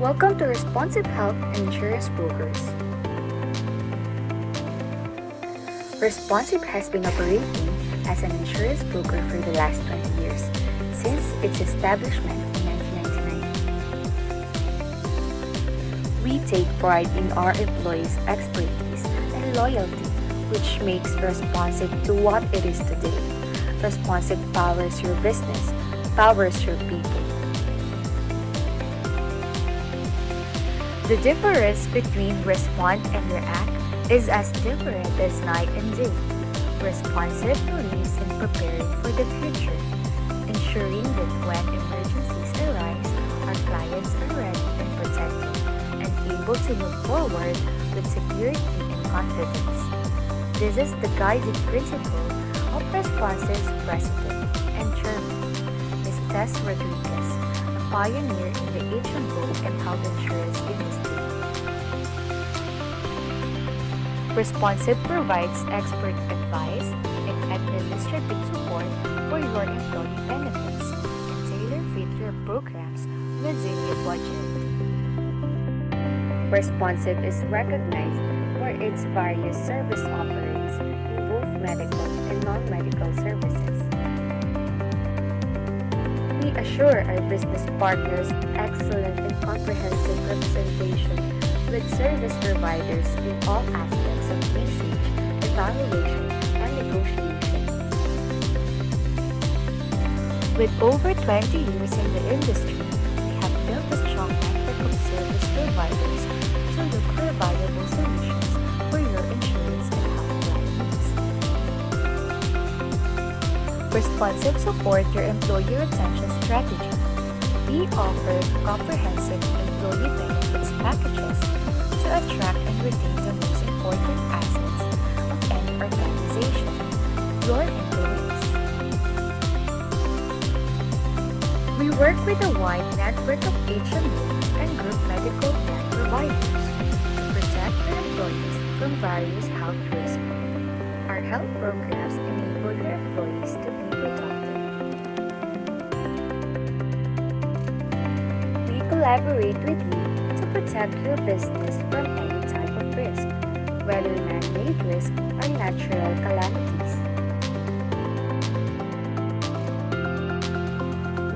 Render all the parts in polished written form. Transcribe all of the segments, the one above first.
Welcome to Responsive Health and Insurance Brokers. Responsive has been operating as an insurance broker for the last 20 years, since its establishment in 1999. We take pride in our employees' expertise and loyalty, which makes Responsive to what it is today. Responsive powers your business, powers your people. The difference between respond and react is as different as night and day. Responsive believes in preparing for the future, ensuring that when emergencies arise, our clients are ready and protected, and able to move forward with security and confidence. This is the guiding principle of Responsive's president and chairman, Ms. Tess Rodriguez, a pioneer in the HMO and health insurance industry. Responsive provides expert advice and administrative support for your employee benefits and tailor-fit your programs within your budget. Responsive is recognized for its various service offerings in both medical and non-medical services. We assure our business partners excellent and comprehensive representation with service providers in all aspects of research, evaluation, and negotiation. With over 20 years in the industry, we have built a strong network of service providers to look for viable solutions for your insurance and health plan needs. Responsive support your employee retention strategy. We offer comprehensive employee benefits packages to attract and retain the most important assets of any organization, your employees. We work with a wide network of HMO and group medical plan providers to protect your employees from various health risks. Our health programs enable your employees to be productive. We collaborate with you to protect your business from any type of risk, whether man-made risk or natural calamities.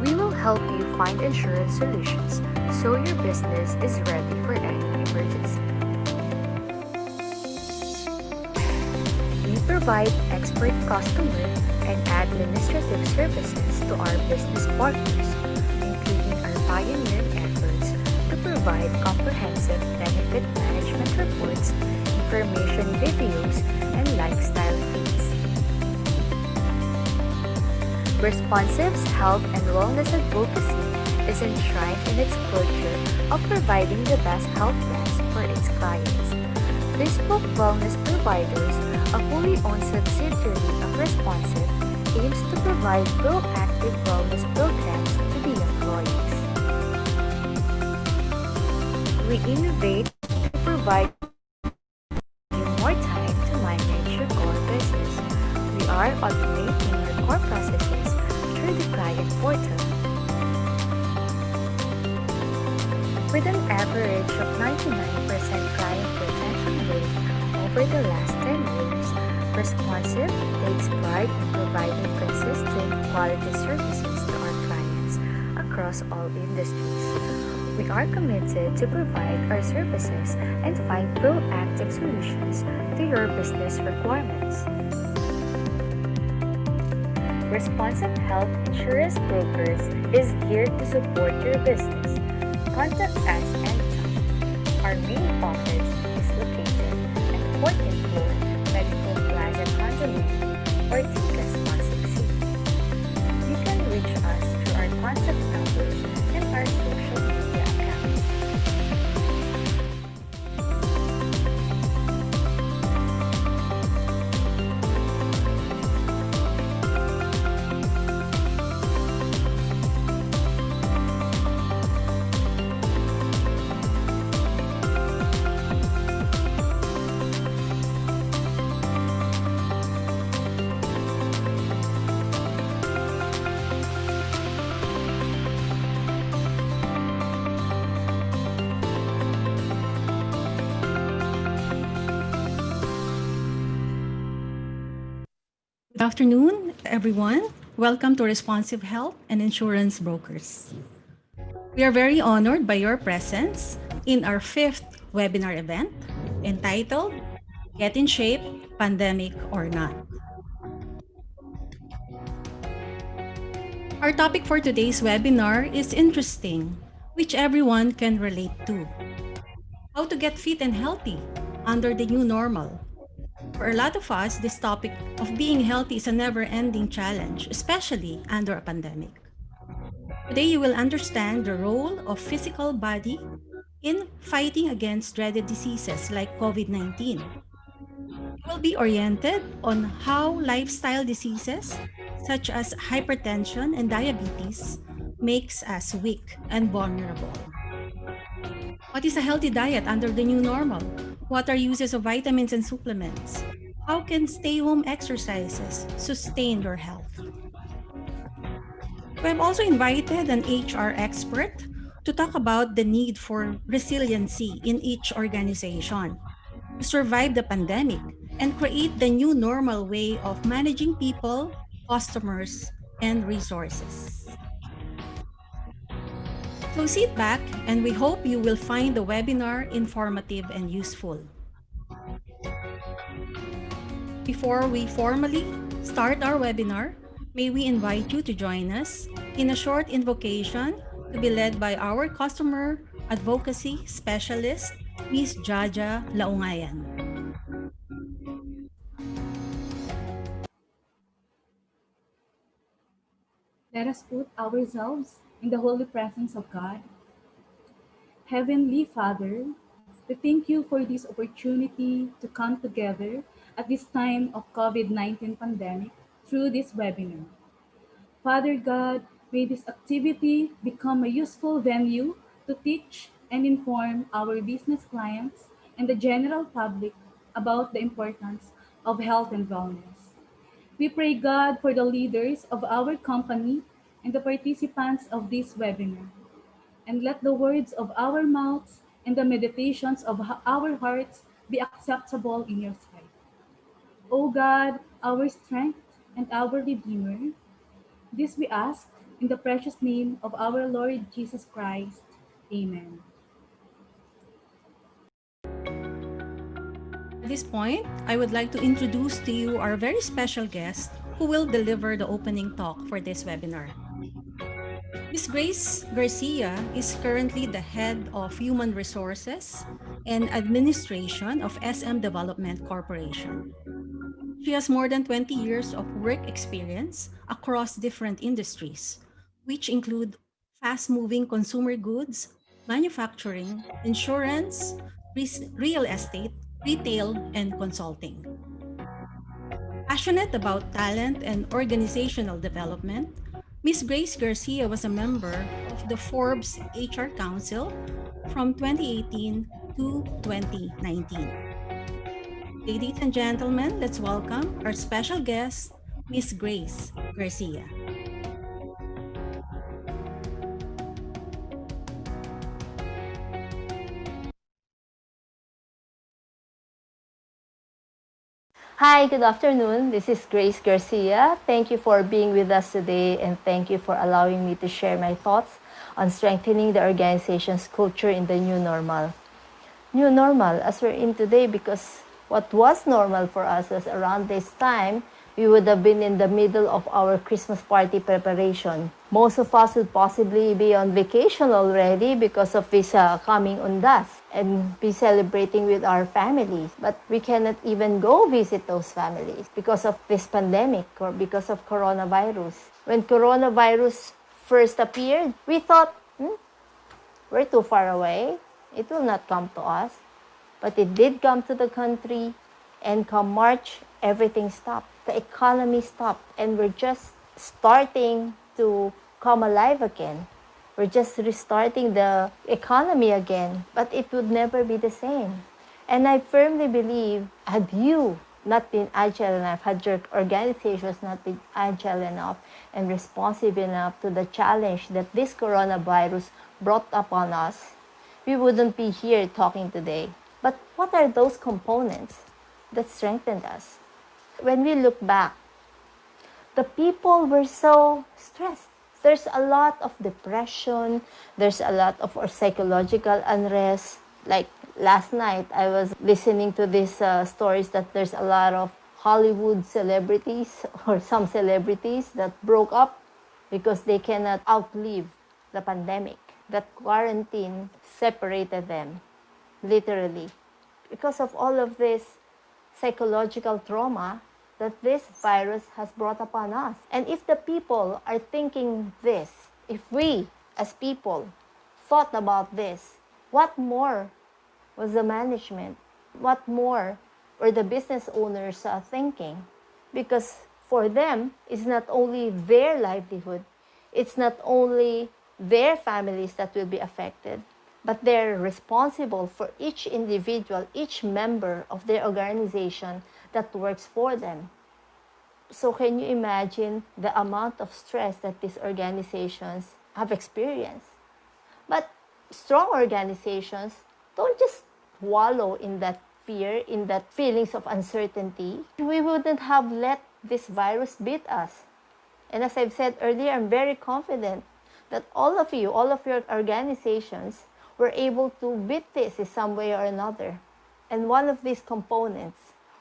We will help you find insurance solutions so your business is ready for any emergency. We provide expert customer and administrative services to our business partners, including our pioneering efforts to provide comprehensive benefit management reports, information videos, and lifestyle feeds. Responsive's health and wellness advocacy is enshrined in its culture of providing the best health plans for its clients. Bespoke Wellness Providers, a fully owned subsidiary of Responsive, aims to provide proactive wellness programs to the employees. We innovate to provide you more time to manage your core business. We are automating your core processes through the client portal. With an average of 99% client retention rate over the last 10 years, Responsive takes pride in providing consistent quality services to our clients across all industries. We are committed to provide our services and find proactive solutions to your business requirements. Responsive Health Insurance Brokers is here to support your business. Contact us anytime. Our main office is located at 14th floor, Medical Plaza Condominium, Ortigas, Pasig City. You can reach us through our contact numbers and our social media accounts. Good afternoon, everyone. Welcome to Responsive Health and Insurance Brokers. We are very honored by your presence in our fifth webinar event entitled Get in Shape, Pandemic or Not. Our topic for today's webinar is interesting, which everyone can relate to. How to get fit and healthy under the new normal. For a lot of us, this topic of being healthy is a never ending challenge, especially under a pandemic. Today, you will understand the role of physical body in fighting against dreaded diseases like COVID-19. You will be oriented on how lifestyle diseases such as hypertension and diabetes makes us weak and vulnerable. What is a healthy diet under the new normal? What are uses of vitamins and supplements? How can stay-home exercises sustain your health? We have also invited an HR expert to talk about the need for resiliency in each organization to survive the pandemic and create the new normal way of managing people, customers, and resources. So sit back and we hope you will find the webinar informative and useful. Before we formally start our webinar, may we invite you to join us in a short invocation to be led by our customer advocacy specialist, Ms. Jaja Laungayan. Let us put ourselves in the holy presence of God. Heavenly Father, we thank you for this opportunity to come together at this time of COVID-19 pandemic through this webinar. Father God, may this activity become a useful venue to teach and inform our business clients and the general public about the importance of health and wellness. We pray God for the leaders of our company and the participants of this webinar, and let the words of our mouths and the meditations of our hearts be acceptable in your sight. O God, our strength and our Redeemer, this we ask in the precious name of our Lord Jesus Christ. Amen. At this point, I would like to introduce to you our very special guest who will deliver the opening talk for this webinar. Ms. Grace Garcia is currently the head of Human Resources and Administration of SM Development Corporation. She has more than 20 years of work experience across different industries, which include fast moving consumer goods, manufacturing, insurance, real estate, retail, and consulting. Passionate about talent and organizational development, Ms. Grace Garcia was a member of the Forbes HR Council from 2018 to 2019. Ladies and gentlemen, let's welcome our special guest, Miss Grace Garcia. Hi, good afternoon. This is Grace Garcia. Thank you for being with us today and thank you for allowing me to share my thoughts on strengthening the organization's culture in the new normal. New normal as we're in today, because what was normal for us was around this time, we would have been in the middle of our Christmas party preparation. Most of us would possibly be on vacation already because of this coming undas and be celebrating with our families. But we cannot even go visit those families because of this pandemic or because of coronavirus. When coronavirus first appeared, we thought, we're too far away. It will not come to us. But it did come to the country, and come March, everything stopped. The economy stopped, and we're just starting to come alive again. We're just restarting the economy again, but it would never be the same. And I firmly believe, had you not been agile enough, had your organizations not been agile enough and responsive enough to the challenge that this coronavirus brought upon us, we wouldn't be here talking today. But what are those components that strengthened us? When we look back the people were so stressed. There's a lot of depression, there's a lot of psychological unrest. Like last night, I was listening to these stories that there's a lot of Hollywood celebrities or some celebrities that broke up because they cannot outlive the pandemic. That quarantine separated them, literally. Because of all of this psychological trauma that this virus has brought upon us. And if the people are thinking this, if we as people thought about this, what more was the management? What more were the business owners thinking? Because for them, it's not only their livelihood, it's not only their families that will be affected, but they're responsible for each individual, each member of their organization that works for them. So can you imagine the amount of stress that these organizations have experienced? But strong organizations don't just wallow in that fear, in that feelings of uncertainty. We wouldn't have let this virus beat us. And as I've said earlier, I'm very confident that all of you, all of your organizations were able to beat this in some way or another. And one of these components,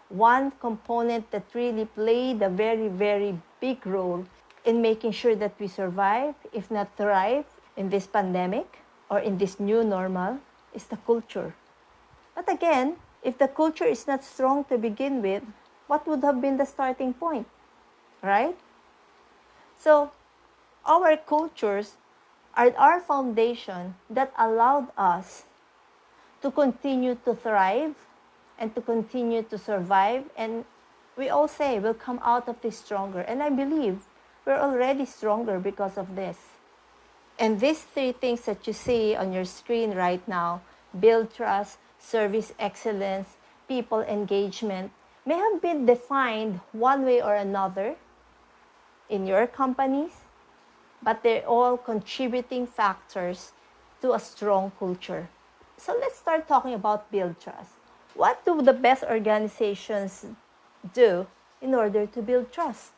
one component that really played a very, very big role in making sure that we survive, if not thrive, in this pandemic or in this new normal, is the culture. But again, if the culture is not strong to begin with, what would have been the starting point, right? So our cultures are our foundation that allowed us to continue to thrive and to continue to survive. And we all say we'll come out of this stronger. And I believe we're already stronger because of this. And these three things that you see on your screen right now, build trust, service excellence, people engagement, may have been defined one way or another in your companies, but they're all contributing factors to a strong culture. So let's start talking about build trust. What do the best organizations do in order to build trust?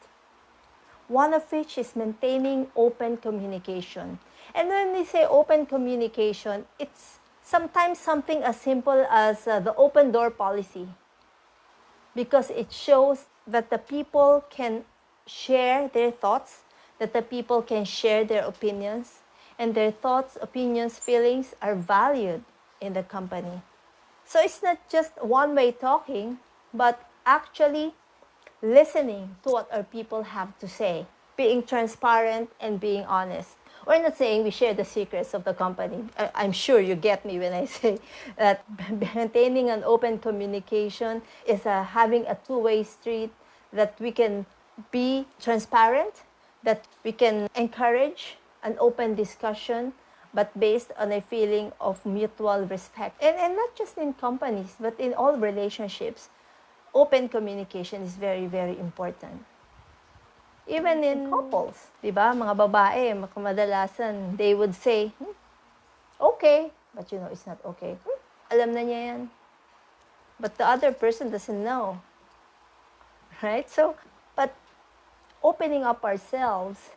One of which is maintaining open communication. And when we say open communication, it's sometimes something as simple as the open door policy, because it shows that the people can share their thoughts, that the people can share their opinions, and their thoughts, opinions, feelings are valued in the company. So it's not just one-way talking, but actually listening to what our people have to say, being transparent and being honest. We're not saying we share the secrets of the company. I'm sure you get me when I say that maintaining an open communication is having a two-way street, that we can be transparent, that we can encourage an open discussion, but based on a feeling of mutual respect. And not just in companies, but in all relationships, open communication is very, very important. Even in couples, di ba? Mga babae, kadalasan, they would say, okay, but you know, it's not okay. Alam na niya yan. But the other person doesn't know. Right? So, but opening up ourselves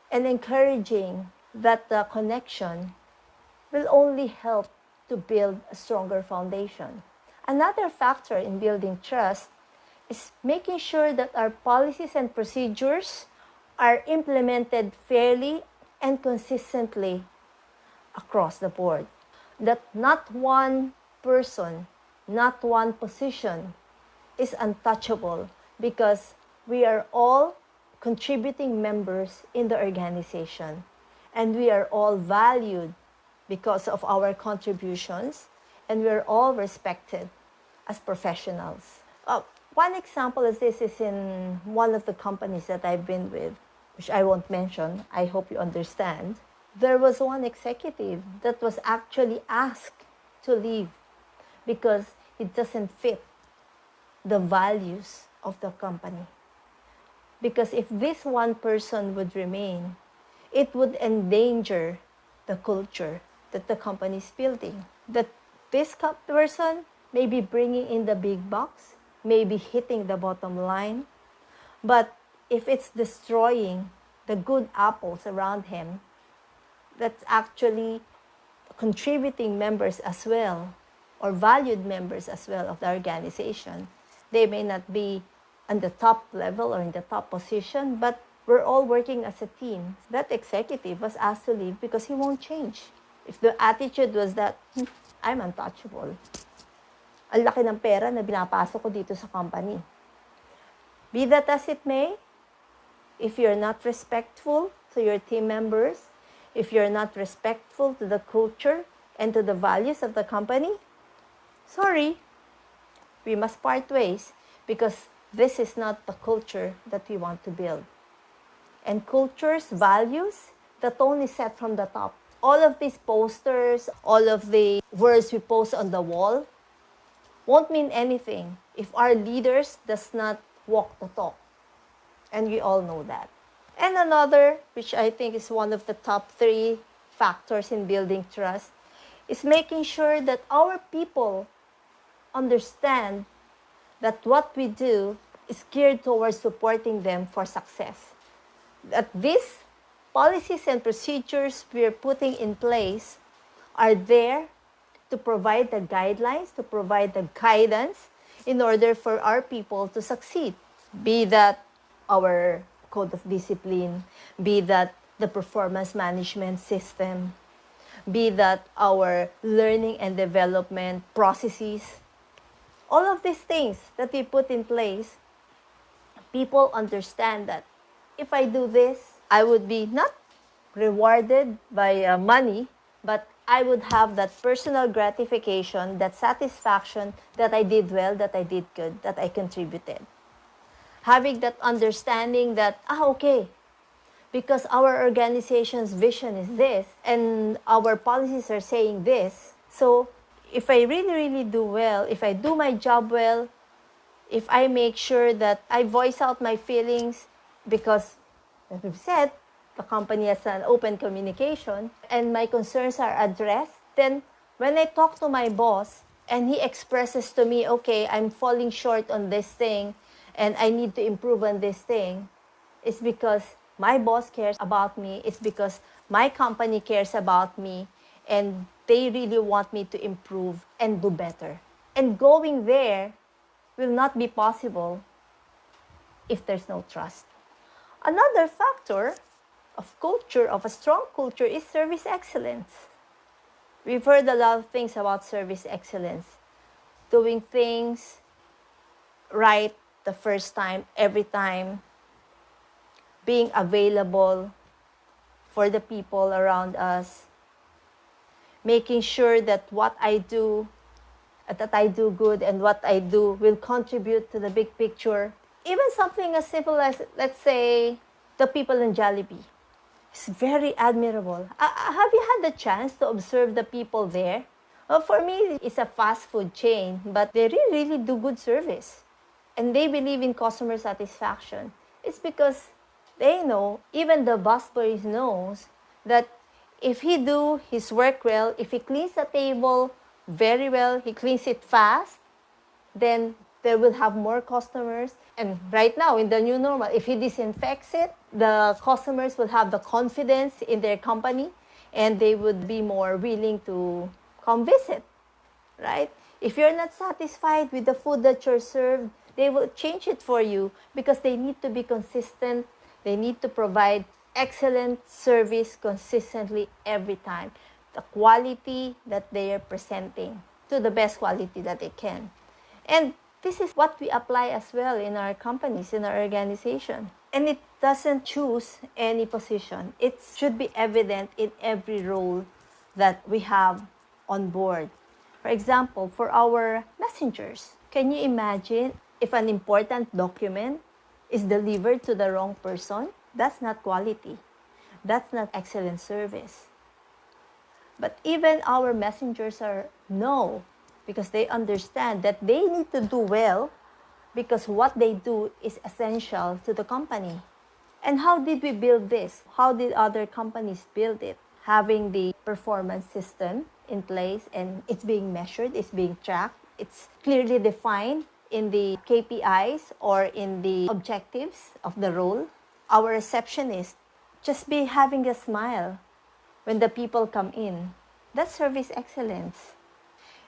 and encouraging that connection will only help to build a stronger foundation. Another factor in building trust is making sure that our policies and procedures are implemented fairly and consistently across the board. That not one person, not one position is untouchable, because we are all contributing members in the organization, and we are all valued because of our contributions, and we are all respected as professionals. One example is this is in one of the companies that I've been with, which I won't mention, I hope you understand. There was one executive that was actually asked to leave because it doesn't fit the values of the company. Because if this one person would remain, it would endanger the culture that the company is building. That this person may be bringing in the big bucks, may be hitting the bottom line, but if it's destroying the good apples around him, that's actually contributing members as well, or valued members as well of the organization. They may not be on the top level or in the top position, but we're all working as a team. That executive was asked to leave because he won't change. If the attitude was that, I'm untouchable. Ang laki ng pera na binapasok ko dito sa company. Be that as it may, if you're not respectful to your team members, if you're not respectful to the culture and to the values of the company, sorry, we must part ways because this is not the culture that we want to build. And cultures, values, that only set from the top. All of these posters, all of the words we post on the wall won't mean anything if our leaders does not walk the talk. And we all know that. And another, which I think is one of the top 3 factors in building trust, is making sure that our people understand that what we do is geared towards supporting them for success. That these policies and procedures we're putting in place are there to provide the guidelines, to provide the guidance in order for our people to succeed. Be that our code of discipline, be that the performance management system, be that our learning and development processes. All of these things that we put in place, people understand that if I do this, I would be not rewarded by money, but I would have that personal gratification, that satisfaction that I did well, that I did good, that I contributed. Having that understanding that, okay, because our organization's vision is this and our policies are saying this, so if I really, really do well, if I do my job well, if I make sure that I voice out my feelings, because, as we've said, the company has an open communication and my concerns are addressed, then when I talk to my boss and he expresses to me, okay, I'm falling short on this thing and I need to improve on this thing, it's because my boss cares about me, it's because my company cares about me, and they really want me to improve and do better. And going there will not be possible if there's no trust. Another factor of culture, of a strong culture, is service excellence. We've heard a lot of things about service excellence. Doing things right the first time, every time. Being available for the people around us. Making sure that what I do, that I do good and what I do will contribute to the big picture. Even something as simple as, let's say, the people in Jollibee. It's very admirable. Have you had the chance to observe the people there? Well, for me, it's a fast food chain, but they really, really do good service. And they believe in customer satisfaction. It's because they know, even the busboy knows, that if he do his work well, if he cleans the table very well, he cleans it fast, then they will have more customers. And right now, in the new normal, if he disinfects it, the customers will have the confidence in their company and they would be more willing to come visit, right? If you're not satisfied with the food that you're served, they will change it for you because they need to be consistent. They need to provide excellent service consistently every time. The quality that they are presenting to the best quality that they can. And this is what we apply as well in our companies, in our organization. And it doesn't choose any position. It should be evident in every role that we have on board. For example, for our messengers, can you imagine if an important document is delivered to the wrong person? That's not quality. That's not excellent service. But even our messengers know, because they understand that they need to do well because what they do is essential to the company. And how did we build this? How did other companies build it? Having the performance system in place and it's being measured, it's being tracked, it's clearly defined in the KPIs or in the objectives of the role. Our receptionist just be having a smile when the people come in. That's service excellence.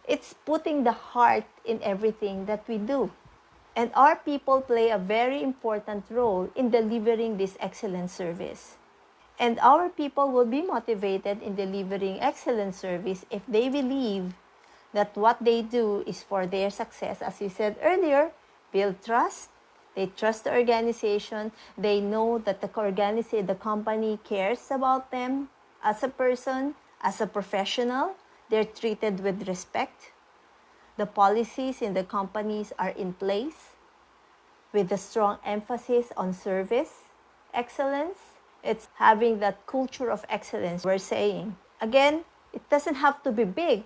It's putting the heart in everything that we do. And our people play a very important role in delivering this excellent service. And our people will be motivated in delivering excellent service if they believe that what they do is for their success. As you said earlier, build trust. They trust the organization. They know that the company cares about them as a person, as a professional. They're treated with respect. The policies in the companies are in place with a strong emphasis on service excellence. It's having that culture of excellence we're saying. Again, it doesn't have to be big.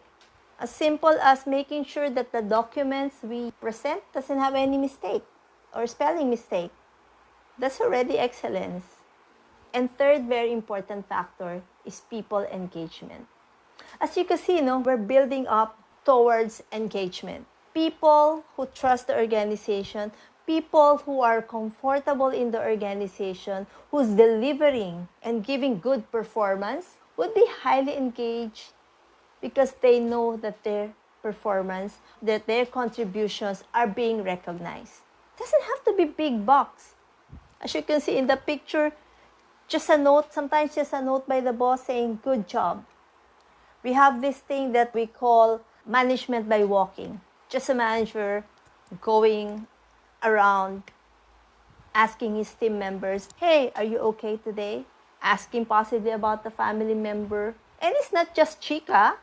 As simple as making sure that the documents we present doesn't have any mistake or spelling mistake. That's already excellence. And third very important factor is people engagement. As you can see, we're building up towards engagement. People who trust the organization, people who are comfortable in the organization, who's delivering and giving good performance, would be highly engaged because they know that their performance, that their contributions are being recognized. It doesn't have to be big bucks. As you can see in the picture, just a note, sometimes just a note by the boss saying, good job. We have this thing that we call management by walking. Just a manager going around asking his team members, hey, are you okay today? Asking possibly about the family member. And it's not just chica.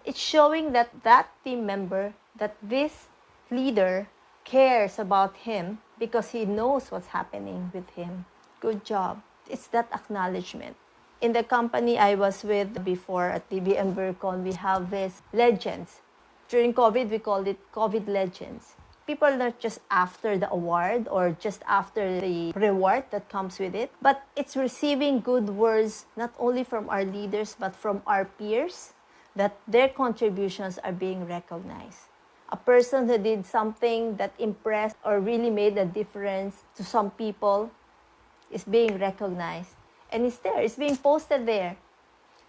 It's showing that that team member, that this leader cares about him because he knows what's happening with him. Good job. It's that acknowledgement. In the company I was with before at TBM Burcon, we have these legends. During COVID, we called it COVID legends. People are not just after the award or just after the reward that comes with it, but it's receiving good words not only from our leaders but from our peers, that their contributions are being recognized. A person who did something that impressed or really made a difference to some people is being recognized. And it's there, it's being posted there.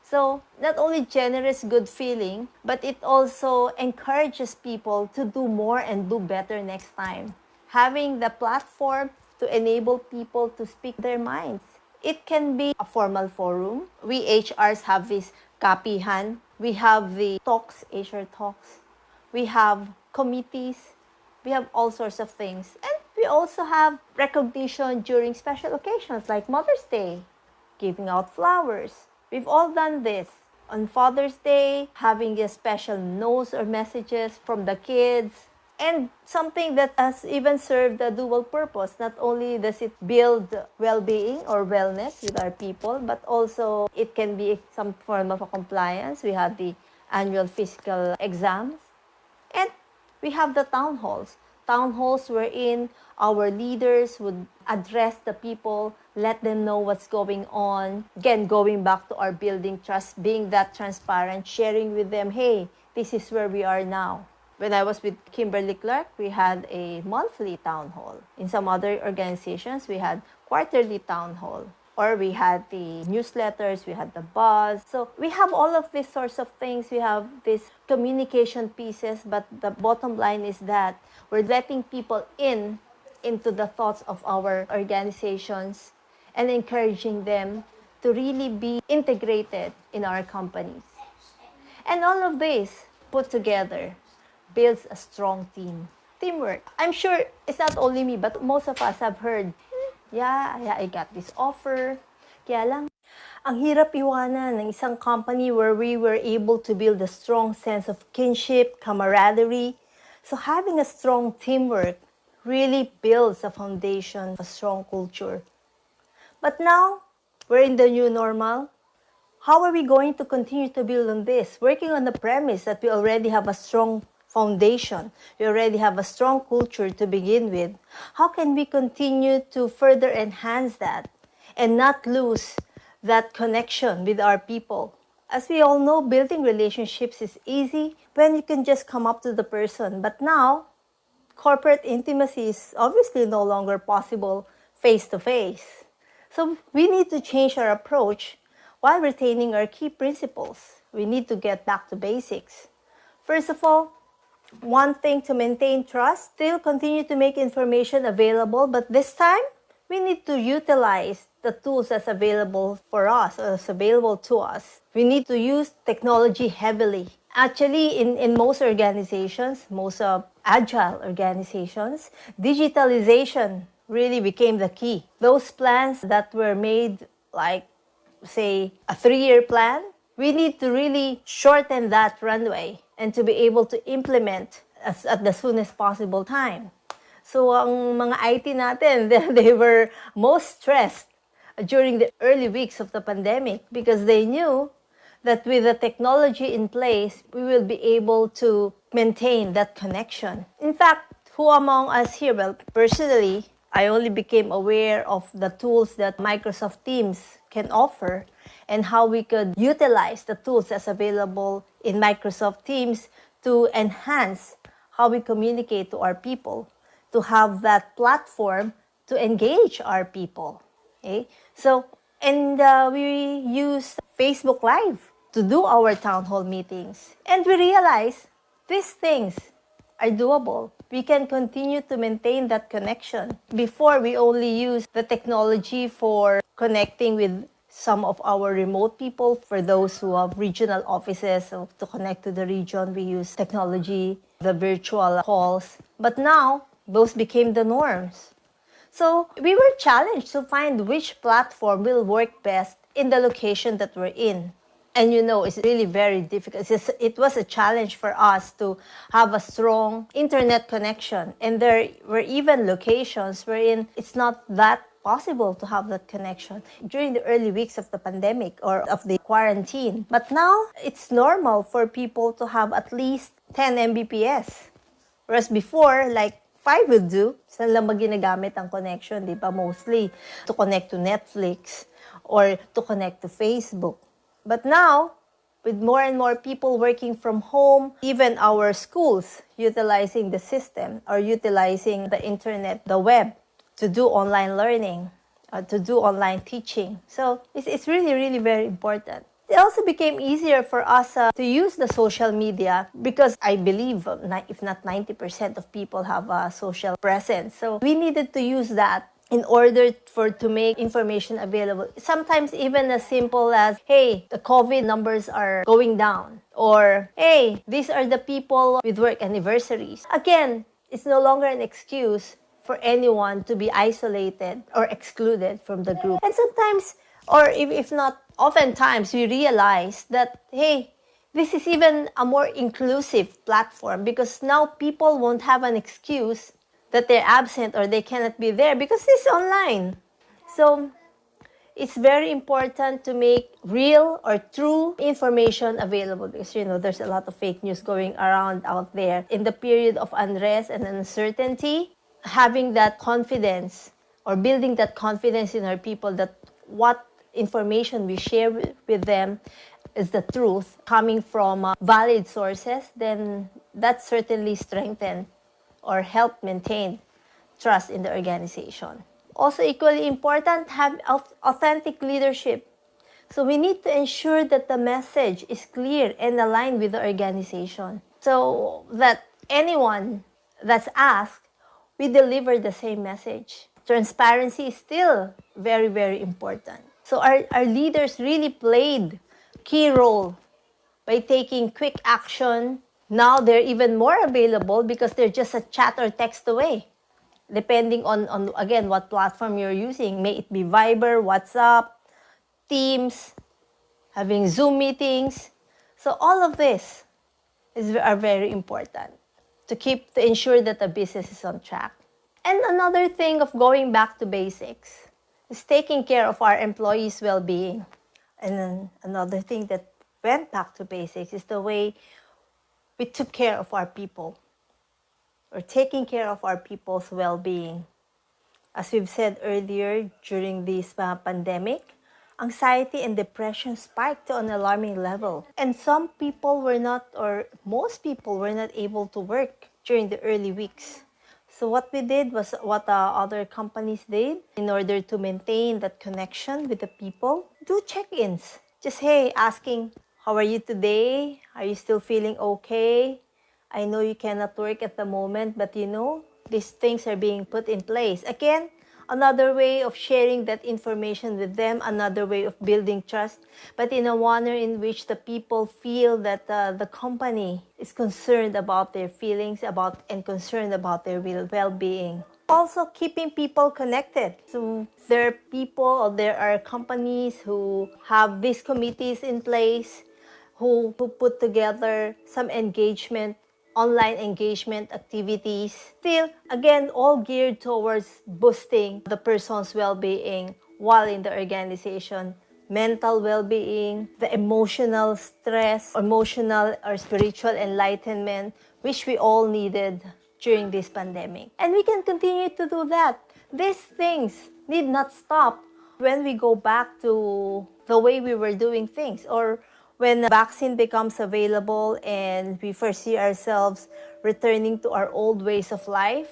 So not only generous good feeling, but it also encourages people to do more and do better next time. Having the platform to enable people to speak their minds. It can be a formal forum. We HRs have this kapihan. We have the talks, HR talks. We have committees. We have all sorts of things. And we also have recognition during special occasions like Mother's Day, giving out flowers. We've all done this. On Father's Day, having a special notes or messages from the kids, and something that has even served a dual purpose. Not only does it build well-being or wellness with our people, but also it can be some form of a compliance. We have the annual physical exams. And we have the town halls. Town halls wherein our leaders would address the people, let them know what's going on. Again, going back to our building trust, being that transparent, sharing with them, hey, this is where we are now. When I was with Kimberly Clark, we had a monthly town hall. In some other organizations, we had quarterly town hall. Or we had the newsletters, we had the buzz. So we have all of these sorts of things. We have these communication pieces, but the bottom line is that we're letting people into the thoughts of our organizations and encouraging them to really be integrated in our companies. And all of this put together builds a strong team. Teamwork. I'm sure it's not only me, but most of us have heard, yeah, I got this offer. Kaya lang, ang hirap iwanan ng isang company where we were able to build a strong sense of kinship, camaraderie. So having a strong teamwork really builds a foundation of a strong culture. But now, we're in the new normal. How are we going to continue to build on this? Working on the premise that we already have a strong foundation. We already have a strong culture to begin with. How can we continue to further enhance that and not lose that connection with our people? As we all know, building relationships is easy when you can just come up to the person. But now, corporate intimacy is obviously no longer possible face-to-face. So we need to change our approach while retaining our key principles. We need to get back to basics. First of all, one thing to maintain trust, still continue to make information available, but this time we need to utilize the tools that's available for us, or that's available to us. We need to use technology heavily. Actually, in most organizations, most agile organizations, digitalization really became the key. Those plans that were made, like say a 3-year plan, we need to really shorten that runway and to be able to implement at the soonest possible time. So ang mga IT natin, they were most stressed during the early weeks of the pandemic because they knew that with the technology in place, we will be able to maintain that connection. In fact, who among us here, well, personally, I only became aware of the tools that Microsoft Teams can offer and how we could utilize the tools that's available in Microsoft Teams to enhance how we communicate to our people, to have that platform to engage our people. Okay? So, and we use Facebook Live to do our town hall meetings. And we realize these things are doable. We can continue to maintain that connection. Before, we only use the technology for connecting with some of our remote people. For those who have regional offices, so to connect to the region, we use technology, the virtual calls. But now, those became the norms. So we were challenged to find which platform will work best in the location that we're in. And it's really very difficult. It was a challenge for us to have a strong internet connection. And there were even locations wherein it's not that possible to have that connection during the early weeks of the pandemic or of the quarantine. But now, it's normal for people to have at least 10 Mbps. Whereas before, like 5 would do. Saan lang ba ginagamit ang connection, di ba? Mostly to connect to Netflix or to connect to Facebook. But now, with more and more people working from home, even our schools utilizing the system or utilizing the internet, the web, to do online learning, to do online teaching. So it's really, really very important. It also became easier for us to use the social media because I believe if not 90% of people have a social presence. So we needed to use that in order to make information available. Sometimes even as simple as, hey, the COVID numbers are going down. Or, hey, these are the people with work anniversaries. Again, it's no longer an excuse for anyone to be isolated or excluded from the group. And sometimes, or if not, oftentimes we realize that, hey, this is even a more inclusive platform because now people won't have an excuse that they're absent or they cannot be there because it's online. So it's very important to make real or true information available because, there's a lot of fake news going around out there. In the period of unrest and uncertainty, having that confidence or building that confidence in our people that what information we share with them is the truth coming from valid sources, then that certainly strengthens or help maintain trust in the organization. Also equally important, have authentic leadership. So we need to ensure that the message is clear and aligned with the organization so that anyone that's asked, we deliver the same message. Transparency is still very, very important. So our leaders really played key role by taking quick action. Now they're even more available because they're just a chat or text away, depending on again, what platform you're using. May it be Viber, WhatsApp, Teams, having Zoom meetings. So all of this are very important to ensure that the business is on track. And another thing of going back to basics is taking care of our employees' well-being. And then another thing that went back to basics is the way we took care of our people or taking care of our people's well-being. As we've said earlier, during this pandemic, anxiety and depression spiked to an alarming level. And some people were not, or most people were not able to work during the early weeks. So what we did was what other companies did in order to maintain that connection with the people. Do check-ins. Just, hey, asking, how are you today? Are you still feeling okay? I know you cannot work at the moment, but these things are being put in place. Again, another way of sharing that information with them, another way of building trust, but in a manner in which the people feel that the company is concerned about their feelings and concerned about their well-being. Also, keeping people connected. So there are people or there are companies who have these committees in place who put together some online engagement activities. Still, again, all geared towards boosting the person's well-being while in the organization. Mental well-being, the emotional stress, emotional or spiritual enlightenment, which we all needed during this pandemic. And we can continue to do that. These things need not stop when we go back to the way we were doing things, or when a vaccine becomes available and we foresee ourselves returning to our old ways of life.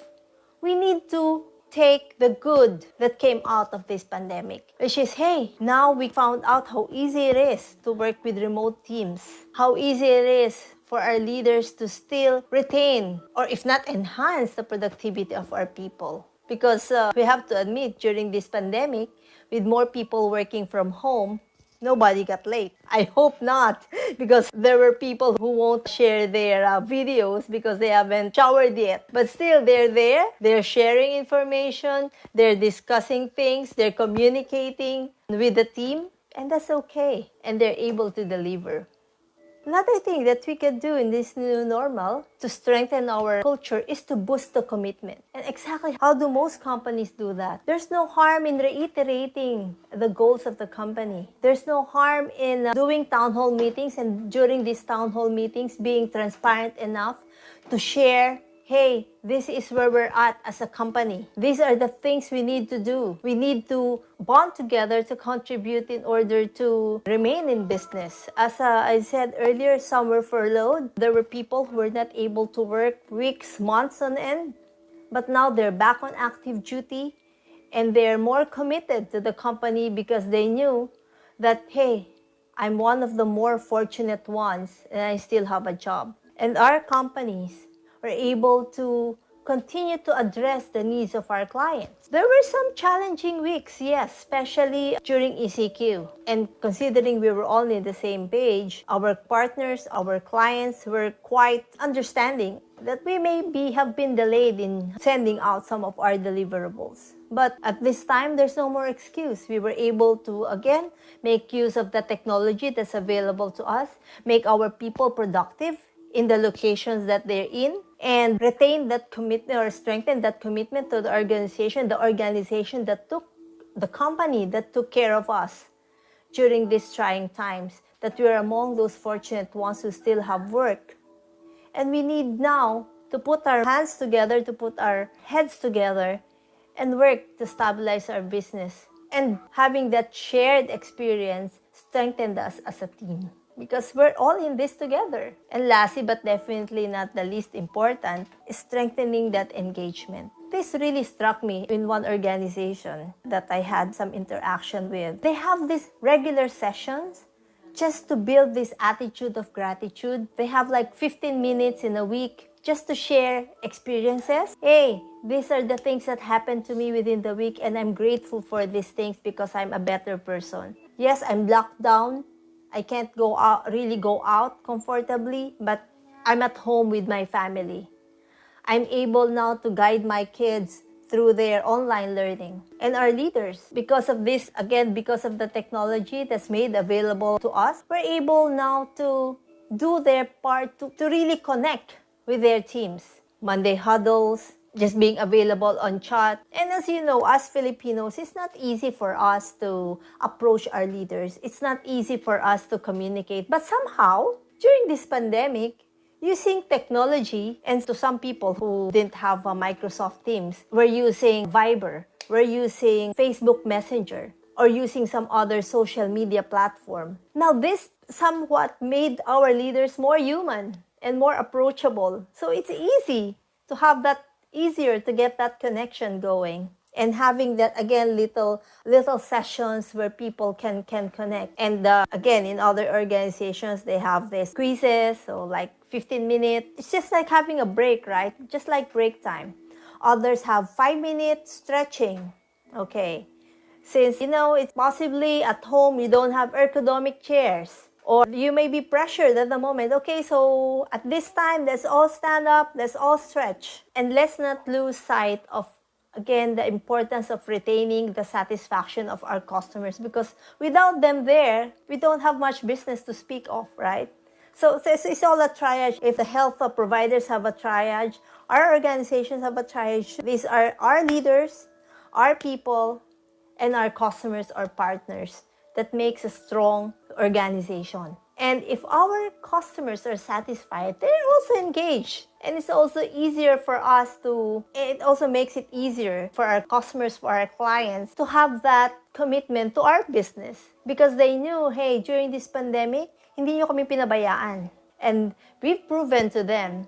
We need to take the good that came out of this pandemic, which is, hey, now we found out how easy it is to work with remote teams, how easy it is for our leaders to still retain, or if not enhance, the productivity of our people. Because we have to admit, during this pandemic, with more people working from home, nobody got late. I hope not, because there were people who won't share their videos because they haven't showered yet. But still, they're there, they're sharing information, they're discussing things, they're communicating with the team, and that's okay. And they're able to deliver. Another thing that we can do in this new normal to strengthen our culture is to boost the commitment. And exactly how do most companies do that? There's no harm in reiterating the goals of the company. There's no harm in doing town hall meetings, and during these town hall meetings being transparent enough to share, hey, this is where we're at as a company. These are the things we need to do. We need to bond together to contribute in order to remain in business. As I said earlier, some were furloughed. There were people who were not able to work weeks, months on end. But now they're back on active duty and they're more committed to the company because they knew that, hey, I'm one of the more fortunate ones and I still have a job. And our companies were able to continue to address the needs of our clients. There were some challenging weeks, yes, especially during ECQ. And considering we were all on the same page, our partners, our clients were quite understanding that we maybe have been delayed in sending out some of our deliverables. But at this time, there's no more excuse. We were able to, again, make use of the technology that's available to us, make our people productive in the locations that they're in, and retain that commitment or strengthen that commitment to the organization that took the company that took care of us during these trying times, that we're among those fortunate ones who still have work. And we need now to put our hands together, to put our heads together and work to stabilize our business. And having that shared experience strengthened us as a team, because we're all in this together. And lastly, but definitely not the least important, is strengthening that engagement. This really struck me in one organization that I had some interaction with. They have these regular sessions just to build this attitude of gratitude. They have like 15 minutes in a week just to share experiences. Hey, these are the things that happened to me within the week, and I'm grateful for these things because I'm a better person. Yes, I'm locked down. I can't really go out comfortably, but I'm at home with my family. I'm able now to guide my kids through their online learning. And our leaders, because of this, again, because of the technology that's made available to us, we're able now to do their part to really connect with their teams. Monday huddles, just being available on chat. And as you know, as Filipinos, it's not easy for us to approach our leaders. It's not easy for us to communicate. But somehow, during this pandemic, using technology, and to some people who didn't have a Microsoft Teams, we're using Viber, we're using Facebook Messenger, or using some other social media platform. Now, this somewhat made our leaders more human and more approachable. So it's easy to have that easier to get that connection going. And having that, again, little sessions where people can connect. And again, in other organizations, they have this quizzes, so like 15 minutes. It's just like having a break, right? Just like break time. Others have 5 minute stretching. Okay, since it's possibly at home you don't have ergonomic chairs, or you may be pressured at the moment. Okay, so at this time, let's all stand up, let's all stretch, and let's not lose sight of, again, the importance of retaining the satisfaction of our customers, because without them there, we don't have much business to speak of, right? So it's all a triage. If the health providers have a triage, our organizations have a triage. These are our leaders, our people, and our customers or partners that makes a strong organization. And if our customers are satisfied, they're also engaged. And it's also easier for us it also makes it easier for our customers, for our clients to have that commitment to our business. Because they knew, hey, during this pandemic, hindi nyo kami pinabayaan. And we've proven to them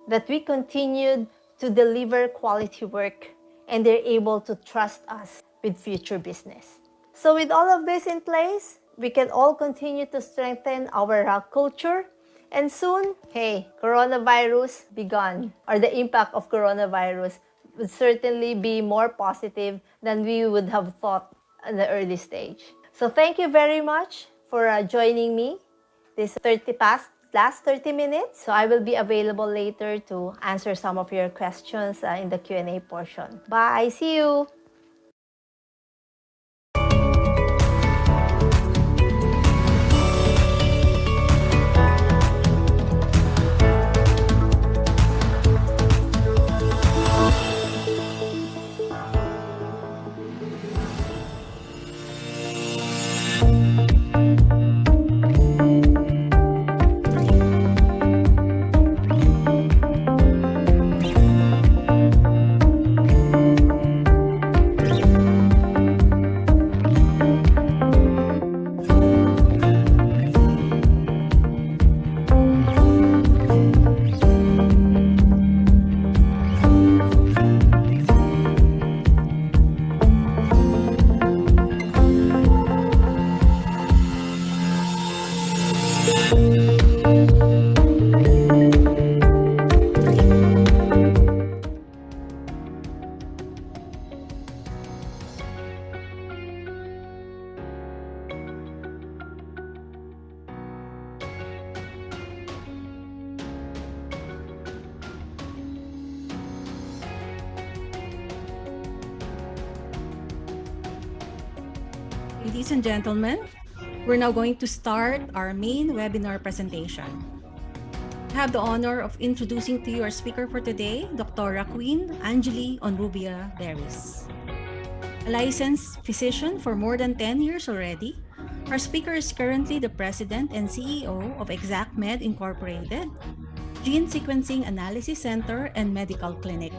that we continued to deliver quality work, and they're able to trust us with future business. So with all of this in place, we can all continue to strengthen our culture, and soon, hey, coronavirus be gone, or the impact of coronavirus would certainly be more positive than we would have thought in the early stage. So thank you very much for joining me this last 30 minutes. So I will be available later to answer some of your questions in the Q&A portion. Bye. See you. Ladies and gentlemen, we're now going to start our main webinar presentation. I have the honor of introducing to you our speaker for today, Dr. Queen Angeli Onrubia Beris. A licensed physician for more than 10 years already, our speaker is currently the president and CEO of ExactMed Incorporated, Gene Sequencing Analysis Center and Medical Clinic.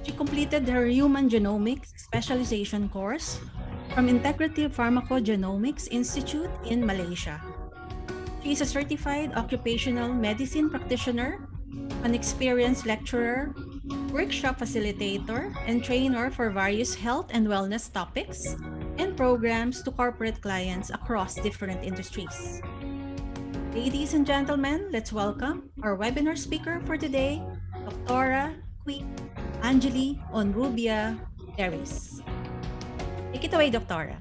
She completed her Human Genomics specialization course from Integrative Pharmacogenomics Institute in Malaysia. She is a certified occupational medicine practitioner, an experienced lecturer, workshop facilitator, and trainer for various health and wellness topics and programs to corporate clients across different industries. Ladies and gentlemen, let's welcome our webinar speaker for today, Dr. Queen Angeli Onrubia Beris. Take it away, Doctora.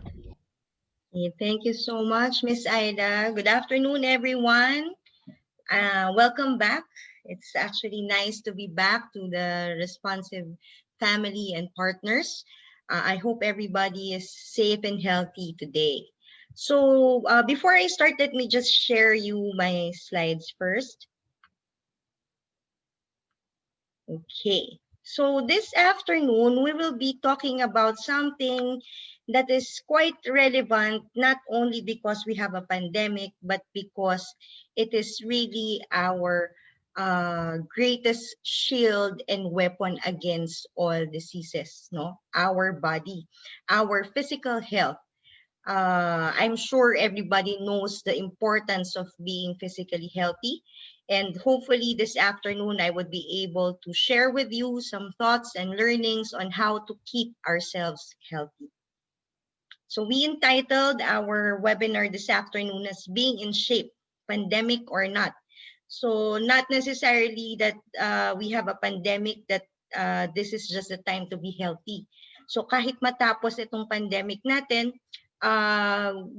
Thank you so much, Miss Ida. Good afternoon, everyone. Welcome back. It's actually nice to be back to the responsive family and partners. I hope everybody is safe and healthy today. So before I start, let me just share you my slides first. Okay. So this afternoon, we will be talking about something that is quite relevant, not only because we have a pandemic, but because it is really our greatest shield and weapon against all diseases, no? Our body, our physical health. I'm sure everybody knows the importance of being physically healthy. And hopefully this afternoon, I would be able to share with you some thoughts and learnings on how to keep ourselves healthy. So we entitled our webinar this afternoon as Being in Shape, Pandemic or Not. So not necessarily that we have a pandemic that this is just the time to be healthy. So kahit matapos itong pandemic natin,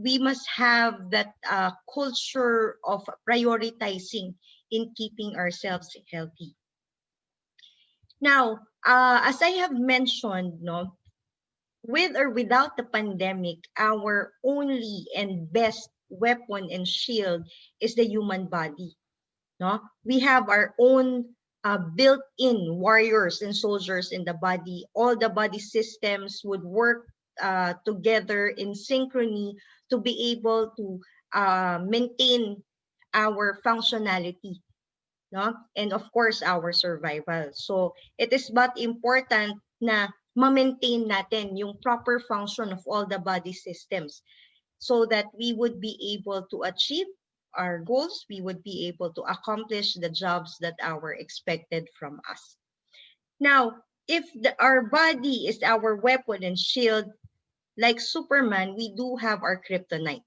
we must have that culture of prioritizing in keeping ourselves healthy. Now, as I have mentioned, no, with or without the pandemic, our only and best weapon and shield is the human body. No, we have our own built-in warriors and soldiers in the body. All the body systems would work together in synchrony to be able to maintain our functionality, no? And of course, our survival. So it is but important na ma-maintain natin yung proper function of all the body systems so that we would be able to achieve our goals, we would be able to accomplish the jobs that are expected from us. Now, if our body is our weapon and shield, like Superman, we do have our kryptonite.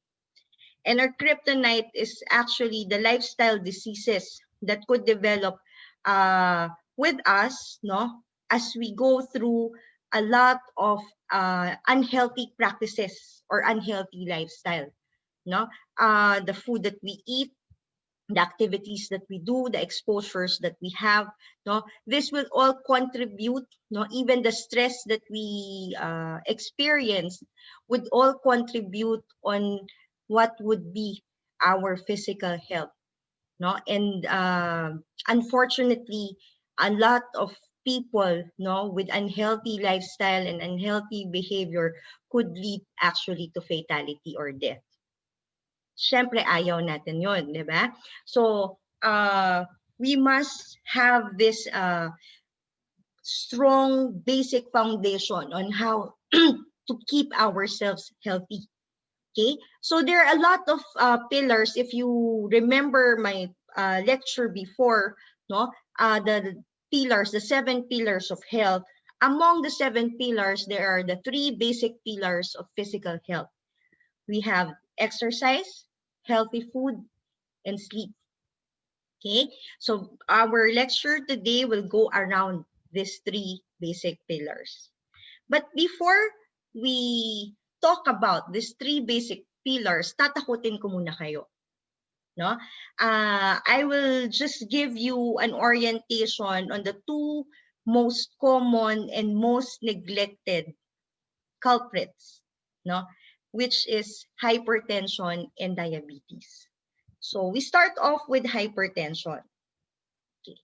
And our kryptonite is actually the lifestyle diseases that could develop with us, no, as we go through a lot of unhealthy practices or unhealthy lifestyle, no, the food that we eat, the activities that we do, the exposures that we have, no, this will all contribute, no, even the stress that we experience would all contribute on what would be our physical health, no, and unfortunately, a lot of people, no, with unhealthy lifestyle and unhealthy behavior could lead actually to fatality or death. Siyempre, ayaw natin yon, di ba? So, we must have this strong basic foundation on how to keep ourselves healthy. Okay? So, there are a lot of pillars. If you remember my lecture before, no, the pillars, the 7 pillars of health. Among the 7 pillars, there are the 3 basic pillars of physical health. We have exercise, healthy food, and sleep. Okay, so our lecture today will go around these 3 basic pillars. But before we talk about these 3 basic pillars, tatakutin ko muna kayo. No? I will just give you an orientation on the 2 most common and most neglected culprits, no? Which is hypertension and diabetes. So we start off with hypertension. Okay.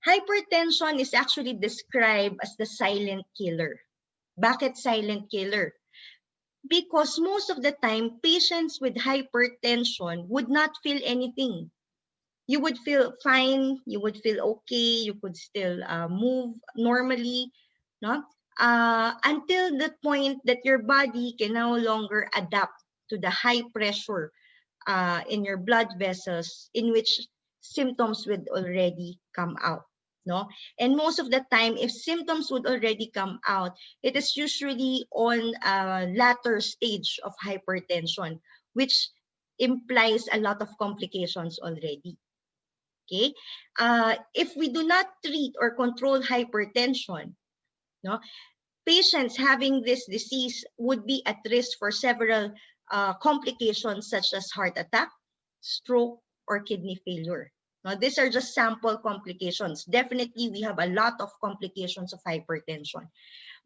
Hypertension is actually described as the silent killer. Bakit silent killer? Because most of the time, patients with hypertension would not feel anything. You would feel fine, you would feel okay, you could still move normally, no? Until the point that your body can no longer adapt to the high pressure in your blood vessels, in which symptoms would already come out, no? And most of the time, if symptoms would already come out, it is usually on a latter stage of hypertension, which implies a lot of complications already. Okay, if we do not treat or control hypertension, no, patients having this disease would be at risk for several complications such as heart attack, stroke, or kidney failure. Now, these are just sample complications. Definitely, we have a lot of complications of hypertension,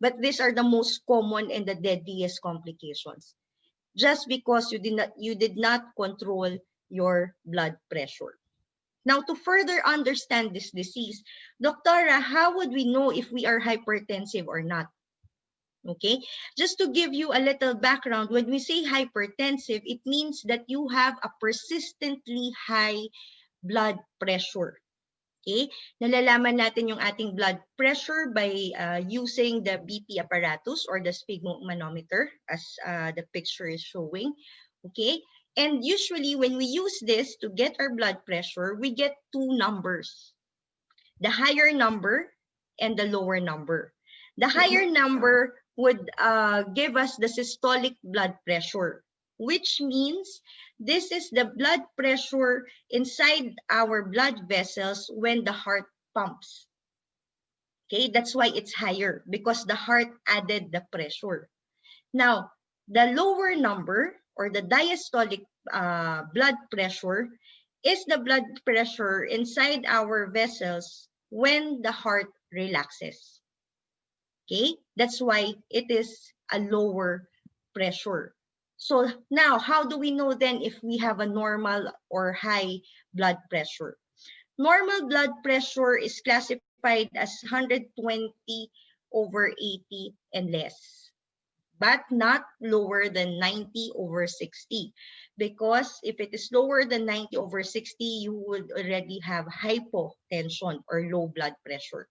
but these are the most common and the deadliest complications. Just because you did not control your blood pressure. Now, to further understand this disease, Doctora, how would we know if we are hypertensive or not? Okay, just to give you a little background, when we say hypertensive, it means that you have a persistently high blood pressure. Okay, nalalaman natin yung ating blood pressure by using the BP apparatus or the sphygmomanometer as the picture is showing. Okay, And usually when we use this to get our blood pressure, we get two numbers, the higher number and the lower number. The higher number would give us the systolic blood pressure, which means this is the blood pressure inside our blood vessels when the heart pumps. Okay, that's why it's higher, because the heart added the pressure. Now, the lower number or the diastolic blood pressure is the blood pressure inside our vessels when the heart relaxes. Okay, that's why it is a lower pressure. So now, how do we know then if we have a normal or high blood pressure? Normal blood pressure is classified as 120 over 80 and less, but not lower than 90 over 60. Because if it is lower than 90 over 60, you would already have hypotension or low blood pressure.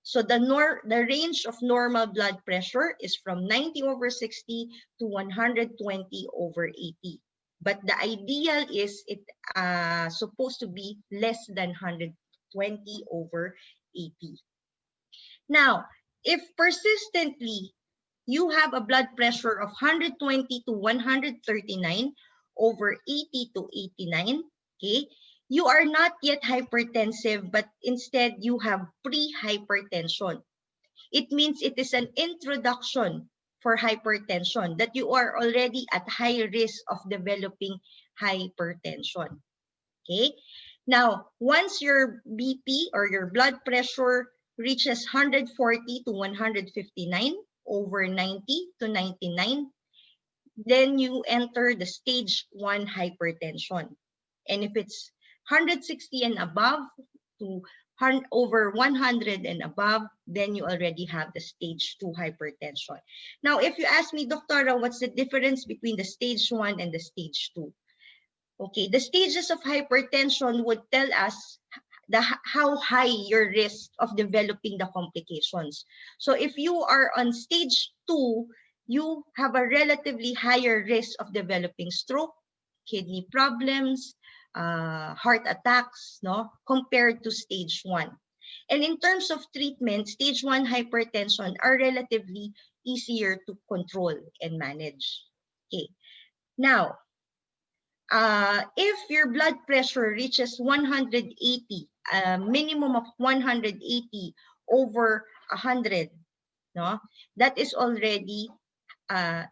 So the range of normal blood pressure is from 90 over 60 to 120 over 80. But the ideal is it supposed to be less than 120 over 80. Now, if persistently you have a blood pressure of 120 to 139 over 80 to 89, okay, you are not yet hypertensive, but instead you have pre-hypertension. It means it is an introduction for hypertension, that you are already at high risk of developing hypertension. Okay. Now, once your BP or your blood pressure reaches 140 to 159 over 90 to 99, then you enter the stage 1 hypertension. And if it's 160 and above to over 100 and above, then you already have the stage 2 hypertension. Now, if you ask me, Doctora, what's the difference between the stage 1 and the stage 2? Okay, the stages of hypertension would tell us how high your risk of developing the complications. So if you are on stage 2, you have a relatively higher risk of developing stroke, kidney problems, heart attacks, no, compared to stage 1. And in terms of treatment, stage 1 hypertension are relatively easier to control and manage. Okay. Now, if your blood pressure reaches 180, a minimum of 180 over 100, no, that is already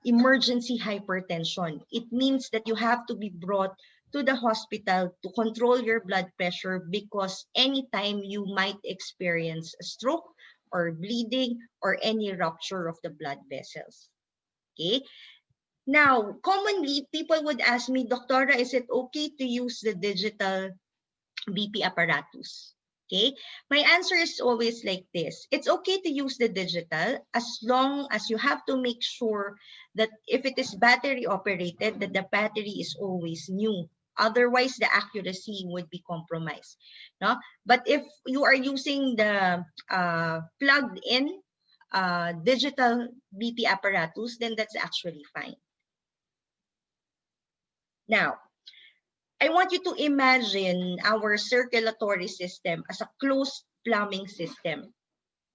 emergency hypertension. It means that you have to be brought to the hospital to control your blood pressure, because anytime you might experience a stroke or bleeding or any rupture of the blood vessels. Okay. Now, commonly, people would ask me, Doctora, is it okay to use the digital BP apparatus? Okay, my answer is always like this. It's okay to use the digital as long as you have to make sure that if it is battery operated, that the battery is always new. Otherwise, the accuracy would be compromised. No? But if you are using the plugged in digital BP apparatus, then that's actually fine. Now, I want you to imagine our circulatory system as a closed plumbing system,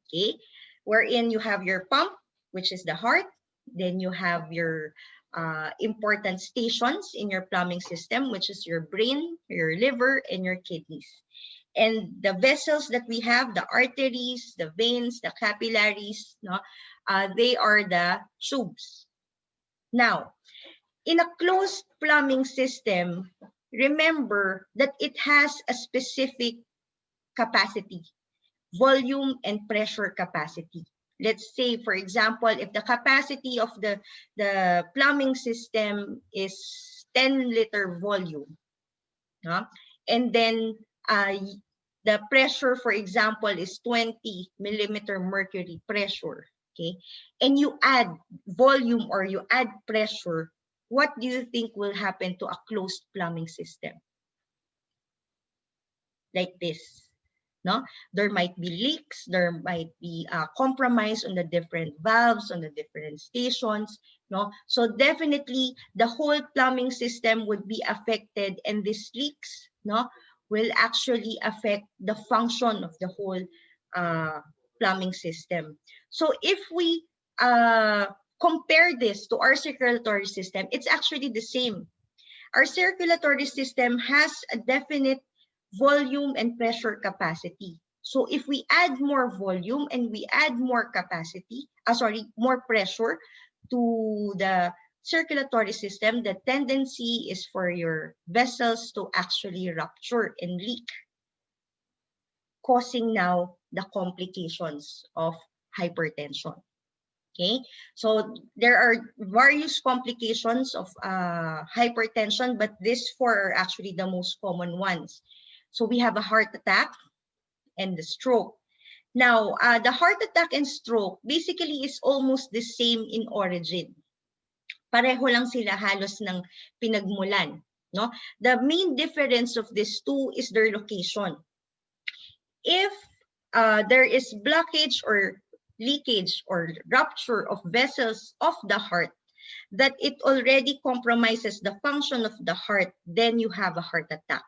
okay? Wherein you have your pump, which is the heart, then you have your important stations in your plumbing system, which is your brain, your liver, and your kidneys. And the vessels that we have, the arteries, the veins, the capillaries, no, they are the tubes. Now, in a closed plumbing system, remember that it has a specific capacity, volume and pressure capacity. Let's say, for example, if the capacity of the plumbing system is 10-liter volume, and then the pressure, for example, is 20 millimeter mercury pressure, okay, and you add volume or you add pressure, what do you think will happen to a closed plumbing system? Like this. No, there might be leaks, there might be compromise on the different valves, on the different stations. No, so definitely the whole plumbing system would be affected, and these leaks, no, will actually affect the function of the whole uh, plumbing system. So if we compare this to our circulatory system, it's actually the same. Our circulatory system has a definite volume and pressure capacity. So if we add more volume and we add more capacity, more pressure to the circulatory system, the tendency is for your vessels to actually rupture and leak, causing now the complications of hypertension. Okay, so there are various complications of hypertension, but these four are actually the most common ones. So we have a heart attack and the stroke. Now, the heart attack and stroke basically is almost the same in origin. Pareho lang sila halos ng pinagmulan. No? The main difference of these two is their location. If there is blockage or leakage or rupture of vessels of the heart, that it already compromises the function of the heart, then you have a heart attack.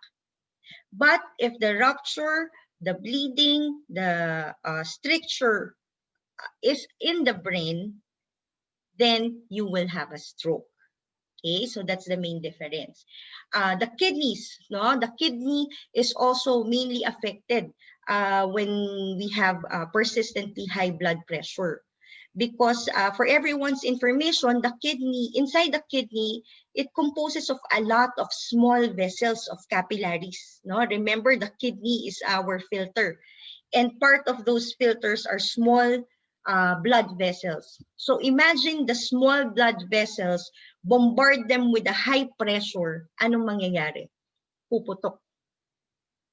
But if the rupture, the bleeding, the stricture is in the brain, then you will have a stroke. Okay, so that's the main difference. The kidneys, no, the kidney is also mainly affected when we have persistently high blood pressure. Because for everyone's information, the kidney, inside the kidney, it composes of a lot of small vessels of capillaries. No, remember the kidney is our filter, and part of those filters are small blood vessels. So imagine the small blood vessels, bombard them with a high pressure, anong mangyayari? Puputok.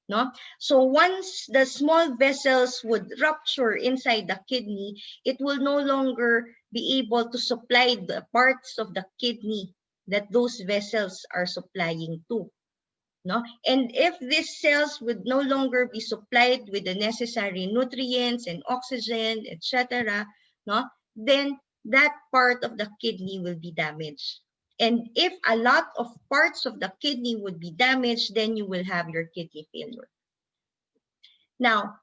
No? So once the small vessels would rupture inside the kidney, it will no longer be able to supply the parts of the kidney that those vessels are supplying to. No? And if these cells would no longer be supplied with the necessary nutrients and oxygen, etc., no? Then that part of the kidney will be damaged. And if a lot of parts of the kidney would be damaged, then you will have your kidney failure. Now,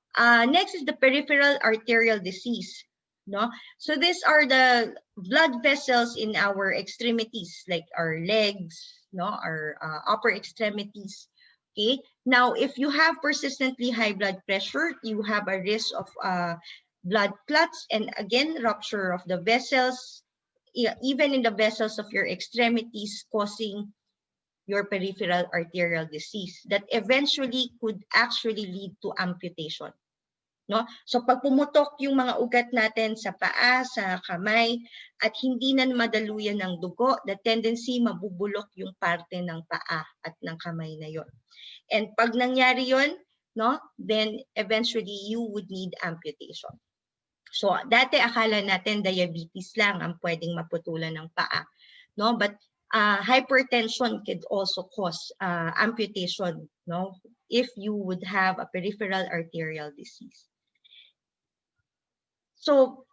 next is the peripheral arterial disease. No? So these are the blood vessels in our extremities, like our legs, no, our upper extremities. Okay. Now, if you have persistently high blood pressure, you have a risk of blood clots and again rupture of the vessels, even in the vessels of your extremities, causing your peripheral arterial disease that eventually could actually lead to amputation. No? So pag pumutok yung mga ugat natin sa paa, sa kamay, at hindi na madaluyan ng dugo, the tendency mabubulok yung parte ng paa at ng kamay na yon. And pag nangyari yon, no, then eventually you would need amputation. So dati akala natin diabetes lang ang pwedeng maputulan ng paa, no? But hypertension could also cause amputation, no? If you would have a peripheral arterial disease. So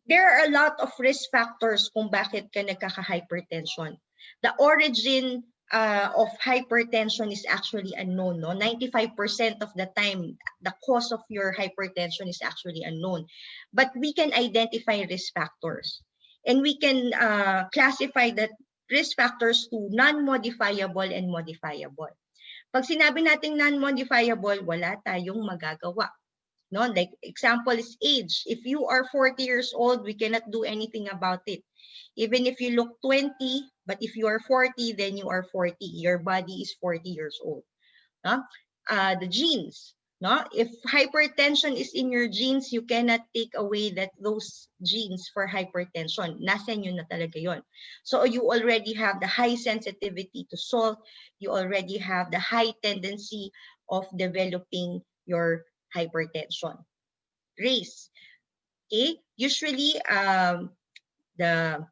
there are a lot of risk factors kung bakit ka nagkaka-hypertension. The origin of hypertension is actually unknown. No? 95% of the time, the cause of your hypertension is actually unknown. But we can identify risk factors. And we can classify that risk factors to non-modifiable and modifiable. Pag sinabi nating non-modifiable, wala tayong magagawa. No, like example is age. If you are 40 years old, we cannot do anything about it. Even if you look 20, but if you are 40, then you are 40. Your body is 40 years old. No? The genes. No? If hypertension is in your genes, you cannot take away those genes for hypertension. Nasa inyo na talaga yon. So you already have the high sensitivity to salt. You already have the high tendency of developing your hypertension. Race. Okay, usually the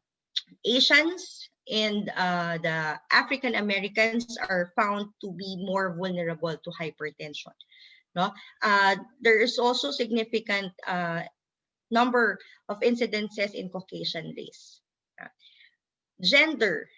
Asians and the African Americans are found to be more vulnerable to hypertension. No? There is also significant number of incidences in Caucasian race. Gender,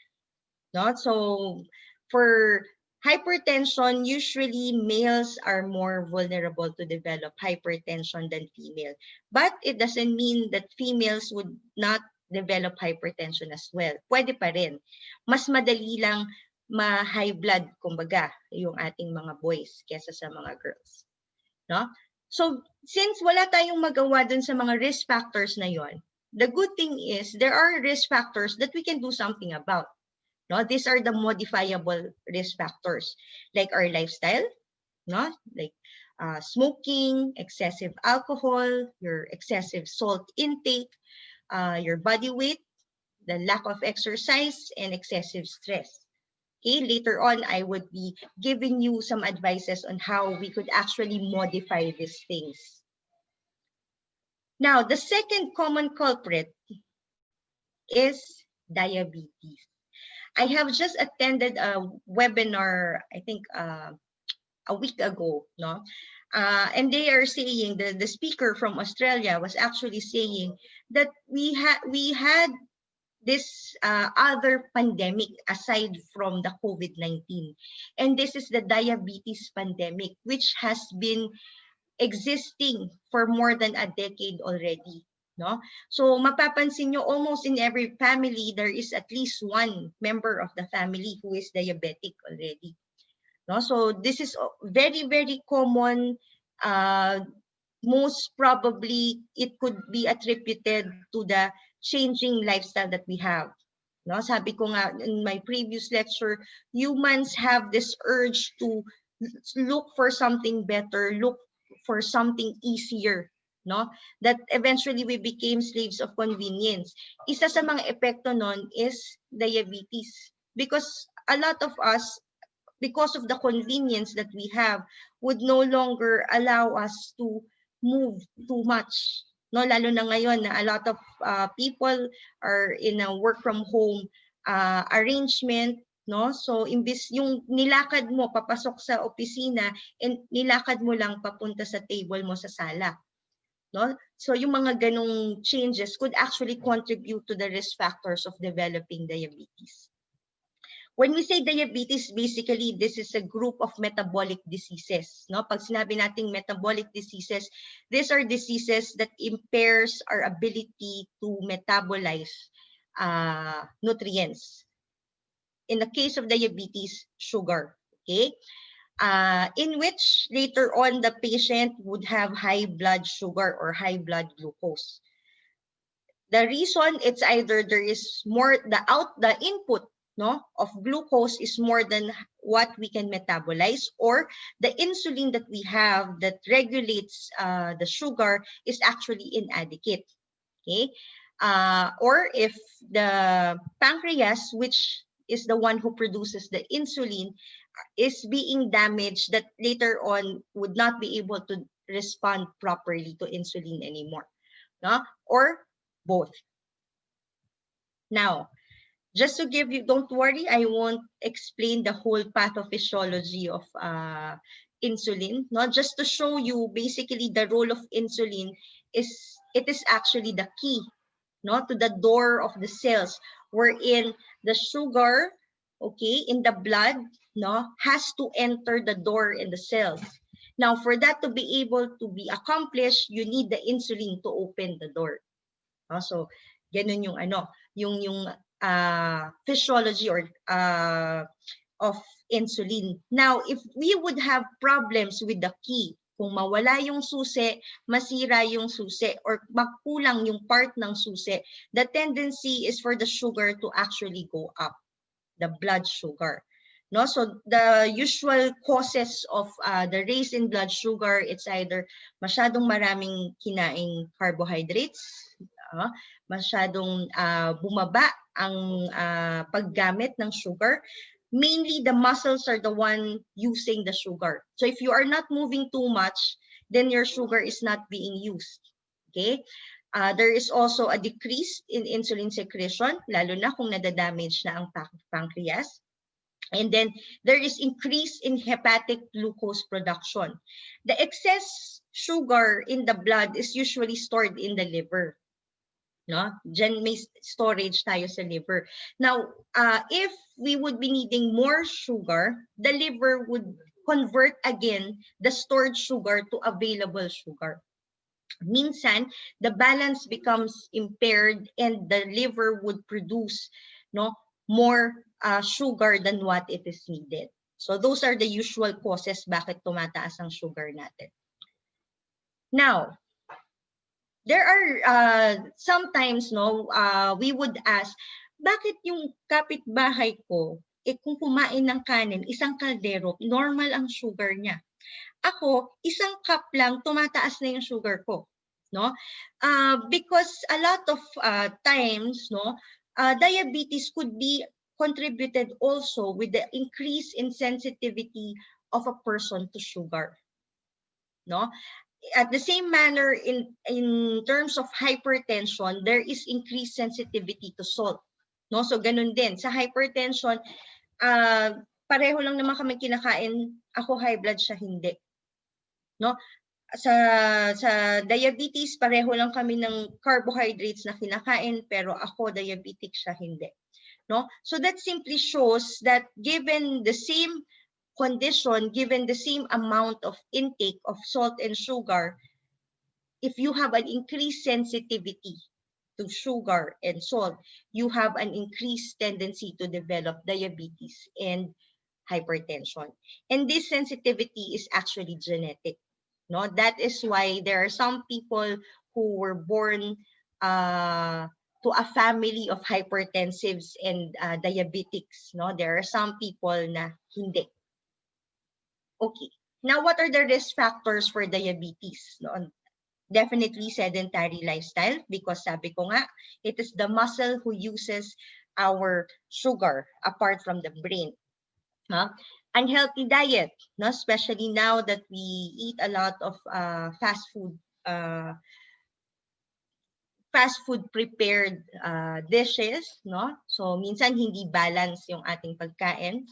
no? So for hypertension, usually males are more vulnerable to develop hypertension than female. But it doesn't mean that females would not develop hypertension as well. Pwede pa rin. Mas madali lang ma-high blood, kumbaga, yung ating mga boys kesa sa mga girls. No? So, since wala tayong magawa dun sa mga risk factors na yon, the good thing is there are risk factors that we can do something about. No, these are the modifiable risk factors, like our lifestyle, no, like smoking, excessive alcohol, your excessive salt intake, your body weight, the lack of exercise, and excessive stress. Okay, later on, I would be giving you some advices on how we could actually modify these things. Now, the second common culprit is diabetes. I have just attended a webinar, I think a week ago, no? And they are saying, the speaker from Australia was actually saying that we had this other pandemic aside from the COVID-19. And this is the diabetes pandemic, which has been existing for more than a decade already. No? So mapapansin nyo, almost in every family, there is at least one member of the family who is diabetic already. No? So this is very, very common. Most probably, it could be attributed to the changing lifestyle that we have. No? Sabi ko nga in my previous lecture, humans have this urge to look for something better, look for something easier, no? That eventually we became slaves of convenience. Isa sa mga epekto nun is diabetes, because a lot of us, because of the convenience that we have, would no longer allow us to move too much, no? Lalo na ngayon na a lot of people are in a work from home arrangement, no? So imbis yung nilakad mo papasok sa opisina, and nilakad mo lang papunta sa table mo sa sala, no? So yung mga ganong changes could actually contribute to the risk factors of developing diabetes. When we say diabetes, basically this is a group of metabolic diseases, no? Pag sinabi nating metabolic diseases, these are diseases that impairs our ability to metabolize nutrients. In the case of diabetes, sugar, okay? In which later on the patient would have high blood sugar or high blood glucose. The reason, it's either there is more, the input, no, of glucose is more than what we can metabolize, or the insulin that we have that regulates the sugar is actually inadequate, okay? Or if the pancreas, which is the one who produces the insulin, is being damaged, that later on would not be able to respond properly to insulin anymore, no? Or both. Now, just to give you, don't worry, I won't explain the whole pathophysiology of insulin, no? Just to show you basically the role of insulin is, it is actually the key, no, to the door of the cells, wherein the sugar, okay, in the blood, no, has to enter the door in the cells. Now, for that to be able to be accomplished, you need the insulin to open the door. No? So, ganun yung yung physiology or of insulin. Now, if we would have problems with the key, kung mawala yung susi, masira yung susi, or magkulang yung part ng susi, the tendency is for the sugar to actually go up, the blood sugar. No? So the usual causes of the raise in blood sugar, it's either masyadong maraming kinaing carbohydrates, masyadong bumaba ang paggamit ng sugar. Mainly, the muscles are the one using the sugar. So if you are not moving too much, then your sugar is not being used. Okay? There is also a decrease in insulin secretion, lalo na kung nadadamage na ang pancreas. And then there is increase in hepatic glucose production. The excess sugar in the blood is usually stored in the liver. No? Diyan may storage tayo sa liver. Now, if we would be needing more sugar, the liver would convert again the stored sugar to available sugar. Minsan, the balance becomes impaired and the liver would produce more sugar than what it is needed. So those are the usual causes bakit tumataas ang sugar natin. Now, there are sometimes we would ask, bakit yung kapitbahay ko, kung kumain ng kanin, isang kaldero, normal ang sugar niya. Ako, isang cup lang, tumataas na yung sugar ko. No? Because a lot of times, diabetes could be contributed also with the increase in sensitivity of a person to sugar. No? At the same manner, in terms of hypertension, there is increased sensitivity to salt. No? So, ganun din. Sa hypertension, pareho lang naman kami kinakain. Ako high blood, siya hindi. No? Sa diabetes, pareho lang kami ng carbohydrates na kinakain, pero ako diabetic, siya hindi. No? So that simply shows that given the same condition, given the same amount of intake of salt and sugar, if you have an increased sensitivity to sugar and salt, you have an increased tendency to develop diabetes and hypertension. And this sensitivity is actually genetic. No, that is why there are some people who were born to a family of hypertensives and diabetics. No, there are some people na hindi. Okay. Now, what are the risk factors for diabetes? No, definitely sedentary lifestyle, because sabi ko nga, it is the muscle who uses our sugar apart from the brain. Unhealthy diet, no? Especially now that we eat a lot of fast food prepared dishes, no? So minsan hindi balance yung ating pagkain.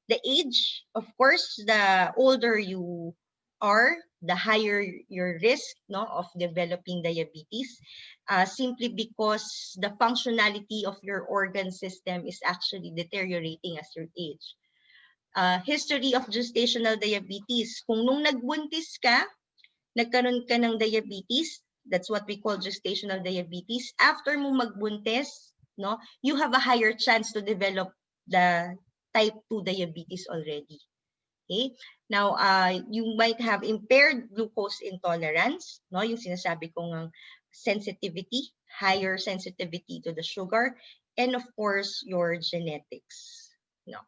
The age, of course, the older you are, the higher your risk, no, of developing diabetes, simply because the functionality of your organ system is actually deteriorating as you age. History of gestational diabetes. Kung nung nagbuntis ka, nagkaroon ka ng diabetes, that's what we call gestational diabetes. After mo magbuntis, no, you have a higher chance to develop the type 2 diabetes already. Okay? Now, you might have impaired glucose intolerance, no, yung sinasabi kong sensitivity, higher sensitivity to the sugar, and of course, your genetics. No.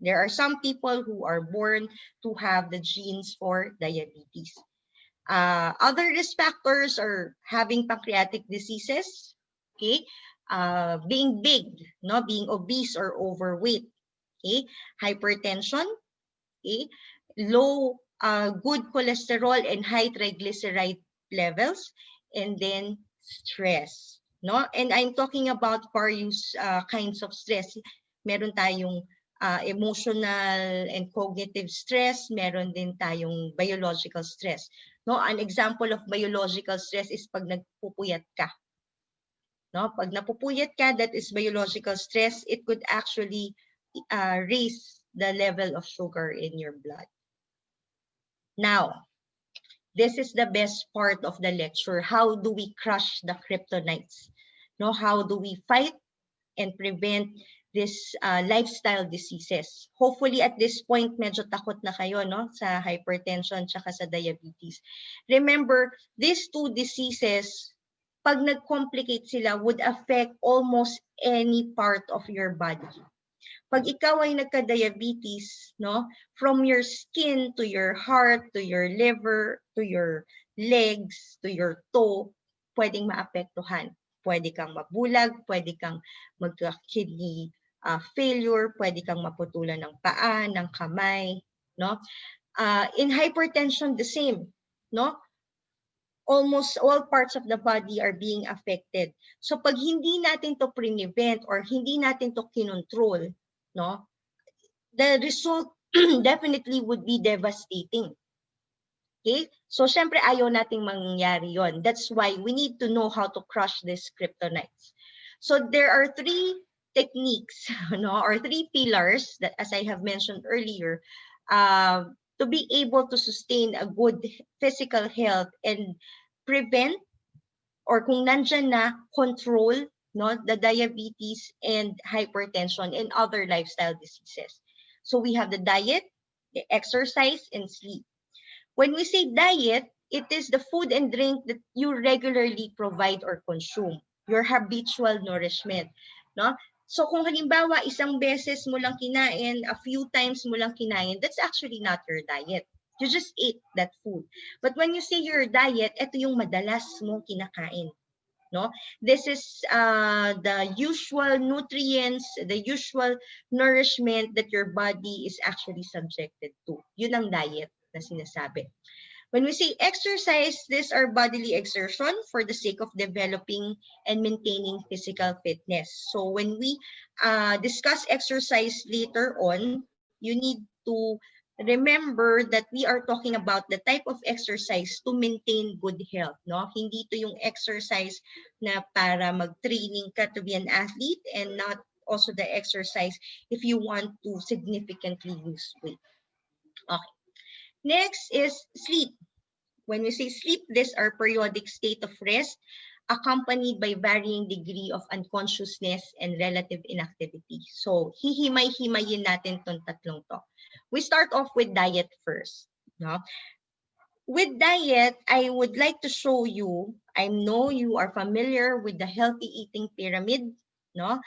There are some people who are born to have the genes for diabetes. Other risk factors are having pancreatic diseases, okay, being big, no, being obese or overweight, okay, hypertension, okay, low good cholesterol and high triglyceride levels, and then stress, no? And I'm talking about various kinds of stress. Meron tayong emotional and cognitive stress, meron din tayong biological stress. No, an example of biological stress is pag nagpupuyat ka. No, pag napupuyat ka, that is biological stress. It could actually raise the level of sugar in your blood. Now, this is the best part of the lecture. How do we crush the kryptonites? No, how do we fight and prevent this lifestyle diseases? Hopefully at this point, medyo takot na kayo, no, sa hypertension tsaka sa diabetes. Remember, these two diseases, pag nag-complicate sila, would affect almost any part of your body. Pag ikaw ay nagka-diabetes, no, from your skin to your heart, to your liver, to your legs, to your toe, pwedeng maapektuhan. Pwede kang mabulag, pwede kang magka-kidney failure, pwede kang maputulan ng paa, ng kamay, no? In hypertension, the same, no? Almost all parts of the body are being affected. So pag hindi natin to prevent or hindi natin to kinontrol, no? the result definitely would be devastating. Okay? So, syempre, ayaw nating mangyari yon. That's why we need to know how to crush these kryptonites. So, there are three techniques, no, or three pillars that, as I have mentioned earlier, to be able to sustain a good physical health and prevent, or kung nandyan na, control, no, the diabetes and hypertension and other lifestyle diseases. So, we have the diet, the exercise, and sleep. When we say diet, it is the food and drink that you regularly provide or consume, your habitual nourishment, no? So kung halimbawa isang beses mo lang kinain, a few times mo lang kinain, that's actually not your diet. You just ate that food. But when you say your diet, ito yung madalas mong kinakain. No, this is the usual nutrients, the usual nourishment that your body is actually subjected to. Yun ang diet na sinasabi. When we say exercise, these are bodily exertion for the sake of developing and maintaining physical fitness. So when we discuss exercise later on, you need to remember that we are talking about the type of exercise to maintain good health, no? Hindi to yung exercise na para mag-training ka to be an athlete, and not also the exercise if you want to significantly lose weight. Okay. Next is sleep. When we say sleep, these are periodic state of rest accompanied by varying degree of unconsciousness and relative inactivity. So, hihimay-himayin natin tong tatlong to. We start off with diet first. No? With diet, I would like to show you, I know you are familiar with the healthy eating pyramid. No?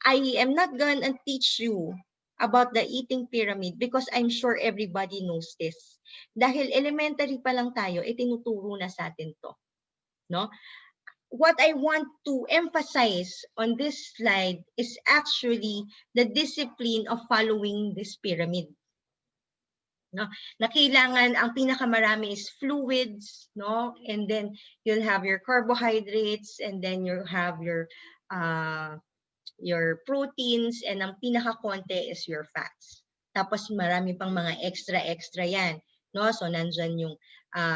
I am not gonna teach you about the eating pyramid because I'm sure everybody knows this. Dahil elementary pa lang tayo, tinuturo na sa atin to. No? What I want to emphasize on this slide is actually the discipline of following this pyramid. No? Na kailangan, ang pinakamarami is fluids, no? And then you'll have your carbohydrates, and then you have your proteins, and ang pinaka-konti is your fats. Tapos marami pang mga extra yan, no? So nandyan yung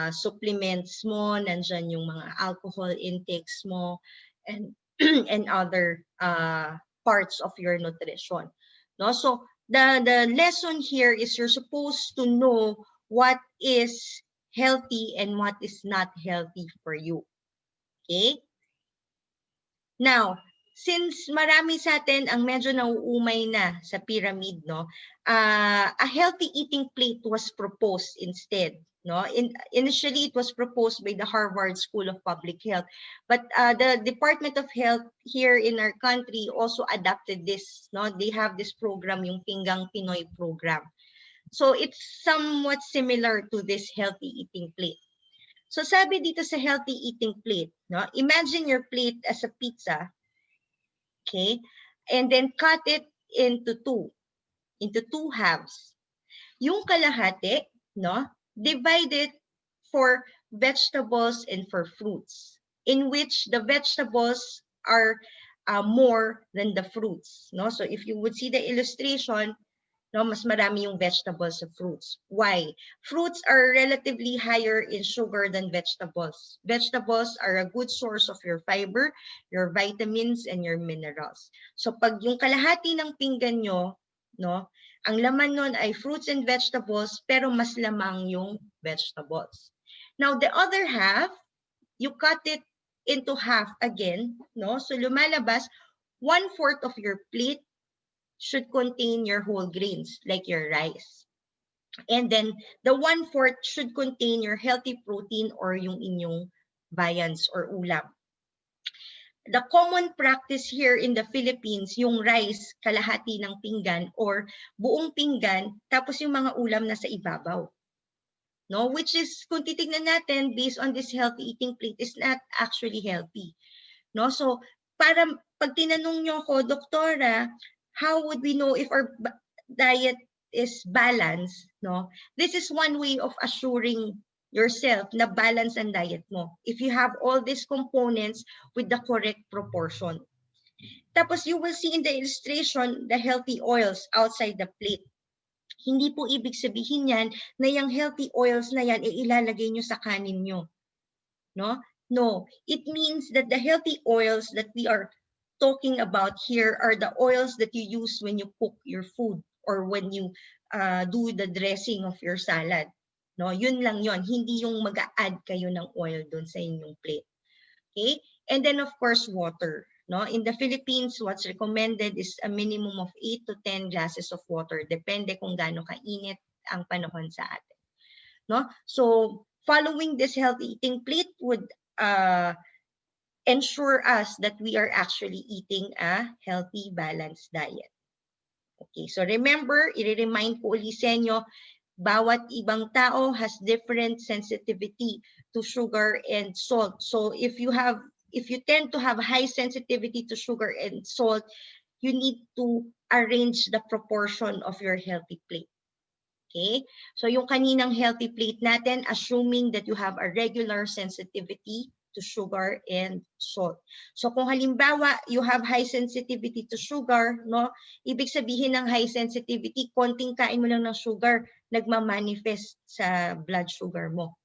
supplements mo, nandyan yung mga alcohol intakes mo, and and other parts of your nutrition, no? So the lesson here is you're supposed to know what is healthy and what is not healthy for you. Okay? Now, since marami sa atin ang medyo nauumay na sa pyramid, no, a healthy eating plate was proposed instead. No, initially it was proposed by the Harvard School of Public Health, but the Department of Health here in our country also adopted this. No, they have this program, yung Pinggang Pinoy program. So it's somewhat similar to this healthy eating plate. So sabi dito sa healthy eating plate, no, imagine your plate as a pizza. Okay, and then cut it into two halves. Yung kalahati, no, divide it for vegetables and for fruits, in which the vegetables are more than the fruits, no? So if you would see the illustration, no, mas marami yung vegetables sa fruits. Why? Fruits are relatively higher in sugar than vegetables. Vegetables are a good source of your fiber, your vitamins, and your minerals. So pag yung kalahati ng pinggan nyo, no, ang laman nun ay fruits and vegetables, pero mas lamang yung vegetables. Now, the other half, you cut it into half again, no? So lumalabas, 1/4 of your plate should contain your whole grains, like your rice. And then, the 1/4 should contain your healthy protein or yung inyong viands or ulam. The common practice here in the Philippines, yung rice, kalahati ng pinggan or buong pinggan, tapos yung mga ulam nasa ibabaw. No? Which is, kung titignan natin, based on this healthy eating plate, is not actually healthy. No? So, para pag tinanong nyo ako, Doktora, how would we know if our diet is balanced? No? This is one way of assuring yourself na balance ang diet mo. If you have all these components with the correct proportion. Tapos you will see in the illustration the healthy oils outside the plate. Hindi po ibig sabihin yan na yung healthy oils na yan ilalagay nyo sa kanin nyo. No? No. It means that the healthy oils that we are talking about here are the oils that you use when you cook your food or when you do the dressing of your salad. No, yun lang yun. Hindi yung mag-a-add kayo ng oil doon sa inyong plate. Okay? And then of course, water. No? In the Philippines, what's recommended is a minimum of 8 to 10 glasses of water. Depende kung gaano kainit ang panahon sa atin. No? So, following this healthy eating plate would ensure us that we are actually eating a healthy, balanced diet. Okay, so remember, i-remind ko ulit sa inyo, bawat ibang tao has different sensitivity to sugar and salt. So if you tend to have high sensitivity to sugar and salt, you need to arrange the proportion of your healthy plate. Okay? So yung kaninang healthy plate natin, assuming that you have a regular sensitivity to sugar and salt. So kung halimbawa, you have high sensitivity to sugar, no? Ibig sabihin ng high sensitivity, konting kain mo lang ng sugar, nagmamanifest sa blood sugar mo.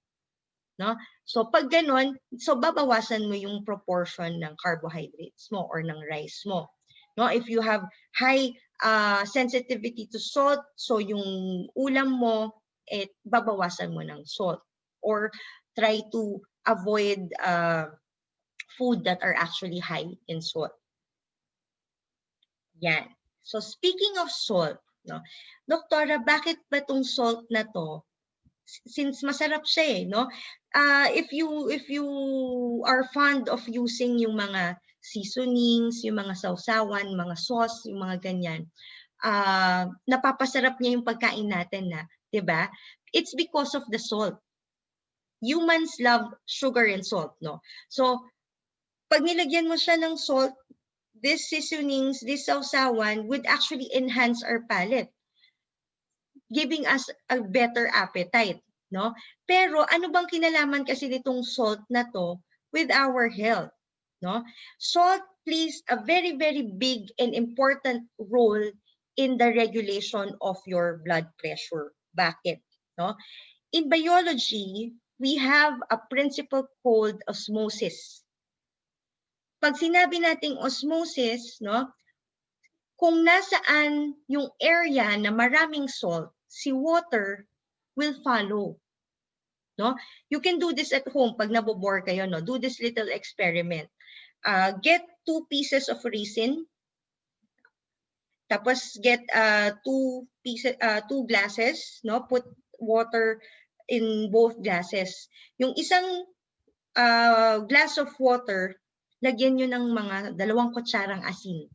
No? So pag ganon, so babawasan mo yung proportion ng carbohydrates mo or ng rice mo. No? If you have high sensitivity to salt, so yung ulam mo, babawasan mo ng salt. Or try to avoid food that are actually high in salt. Yan. So speaking of salt, no? Doktora, bakit ba tong salt na to? Since masarap siya no? If you are fond of using yung mga seasonings, yung mga sausawan, mga sauce, yung mga ganyan, napapasarap niya yung pagkain natin na, 'di ba? It's because of the salt. Humans love sugar and salt, no? So, pag nilagyan mo siya ng salt, these seasonings, this sausawan would actually enhance our palate, giving us a better appetite, no? Pero ano bang kinalaman kasi nitong salt na to with our health, no? Salt plays a very, very big and important role in the regulation of your blood pressure. Bakit? No? In biology, we have a principle called osmosis. Pag sinabi nating osmosis, no, kung nasaan yung area na maraming salt, si water will follow. No? You can do this at home pag nabobore kayo. No? Do this little experiment. Get 2 pieces of raisin. Tapos get 2 glasses. No? Put water in both glasses. Yung isang glass of water, lagyan nyo ng mga 2 kutsarang asin.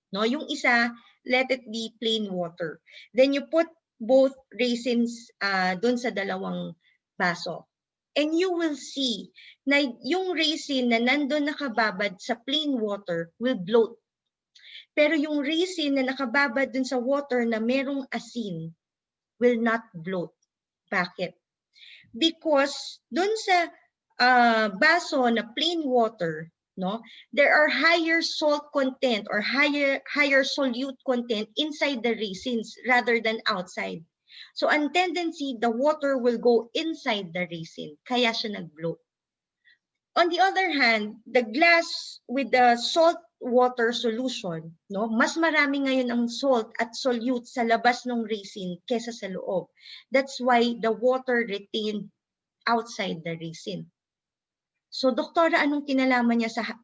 No? Yung isa, let it be plain water. Then you put both raisins dun sa 2 baso. And you will see na yung raisin na nandun nakababad sa plain water will bloat. Pero yung raisin na nakababad dun sa water na merong asin will not bloat. Bakit? Because dun sa baso na plain water, no, there are higher salt content or higher solute content inside the raisins rather than outside. So ang tendency, the water will go inside the raisin, kaya siya nag-bloat. On the other hand, the glass with the salt water solution, no, mas marami ngayon ang salt at solute sa labas ng raisin kesa sa loob. That's why the water retained outside the raisin. So, doktora, anong kinalaman niya sa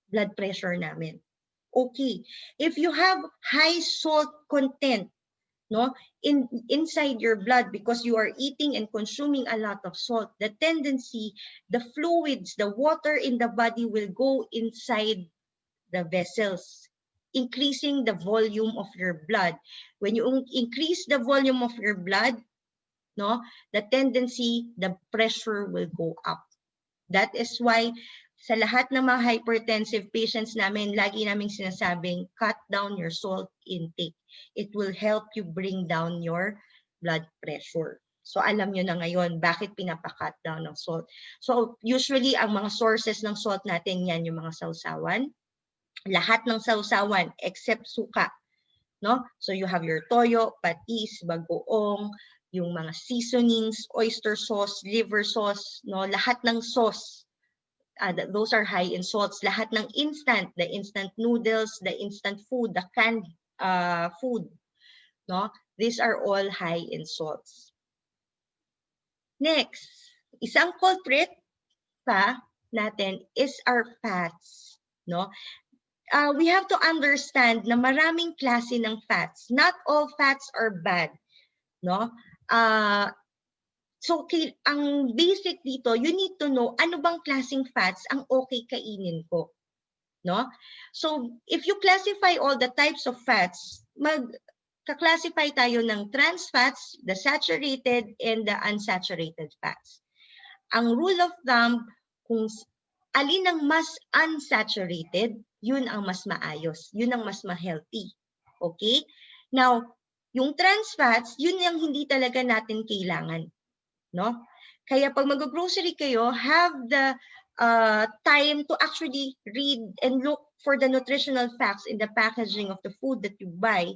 blood pressure namin? Okay, if you have high salt content, no, inside your blood because you are eating and consuming a lot of salt, the tendency, the fluids, the water in the body will go inside the vessels, increasing the volume of your blood. When you increase the volume of your blood, no, the tendency, the pressure will go up. That is why sa lahat ng mga hypertensive patients namin, lagi naming sinasabing, cut down your salt intake. It will help you bring down your blood pressure. So alam nyo na ngayon, bakit pinapa-cut down ng salt. So usually, ang mga sources ng salt natin yan, yung mga sausawan. Lahat ng sausawan except suka. no? So you have your toyo, patis, bagoong, yung mga seasonings, oyster sauce, liver sauce, no? Lahat ng sauce, those are high in salts. Lahat ng instant, the instant noodles, the instant food, the canned food, no? These are all high in salts. Next, isang culprit pa natin is our fats, no? We have to understand na maraming klase ng fats. Not all fats are bad, no? So ang basic dito, you need to know ano bang klaseng fats ang okay kainin ko, no? So if you classify all the types of fats, ka-classify tayo ng trans fats, the saturated and the unsaturated fats. Ang rule of thumb, kung alin ang mas unsaturated, yun ang mas maayos, yun ang mas ma-healthy. Okay? Now, yung trans fats, yun yung hindi talaga natin kailangan, no? Kaya pag mag-grocery kayo, have the time to actually read and look for the nutritional facts in the packaging of the food that you buy.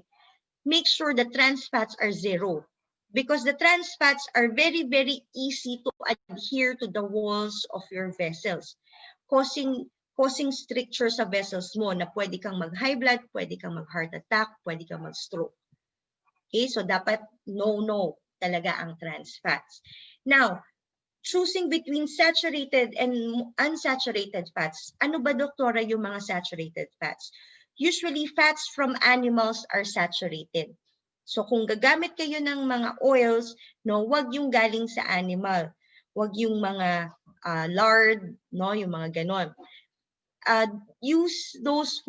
Make sure the trans fats are zero, because the trans fats are very, very easy to adhere to the walls of your vessels, causing stricture sa vessels mo na pwede kang mag-high blood, pwede kang mag-heart attack, pwede kang mag-stroke. Okay, so dapat no talaga ang trans fats. Now, choosing between saturated and unsaturated fats, ano ba, doktora, yung mga saturated fats? Usually, fats from animals are saturated. So kung gagamit kayo ng mga oils, no, wag yung galing sa animal. Wag yung mga lard, no, yung mga ganon. Use those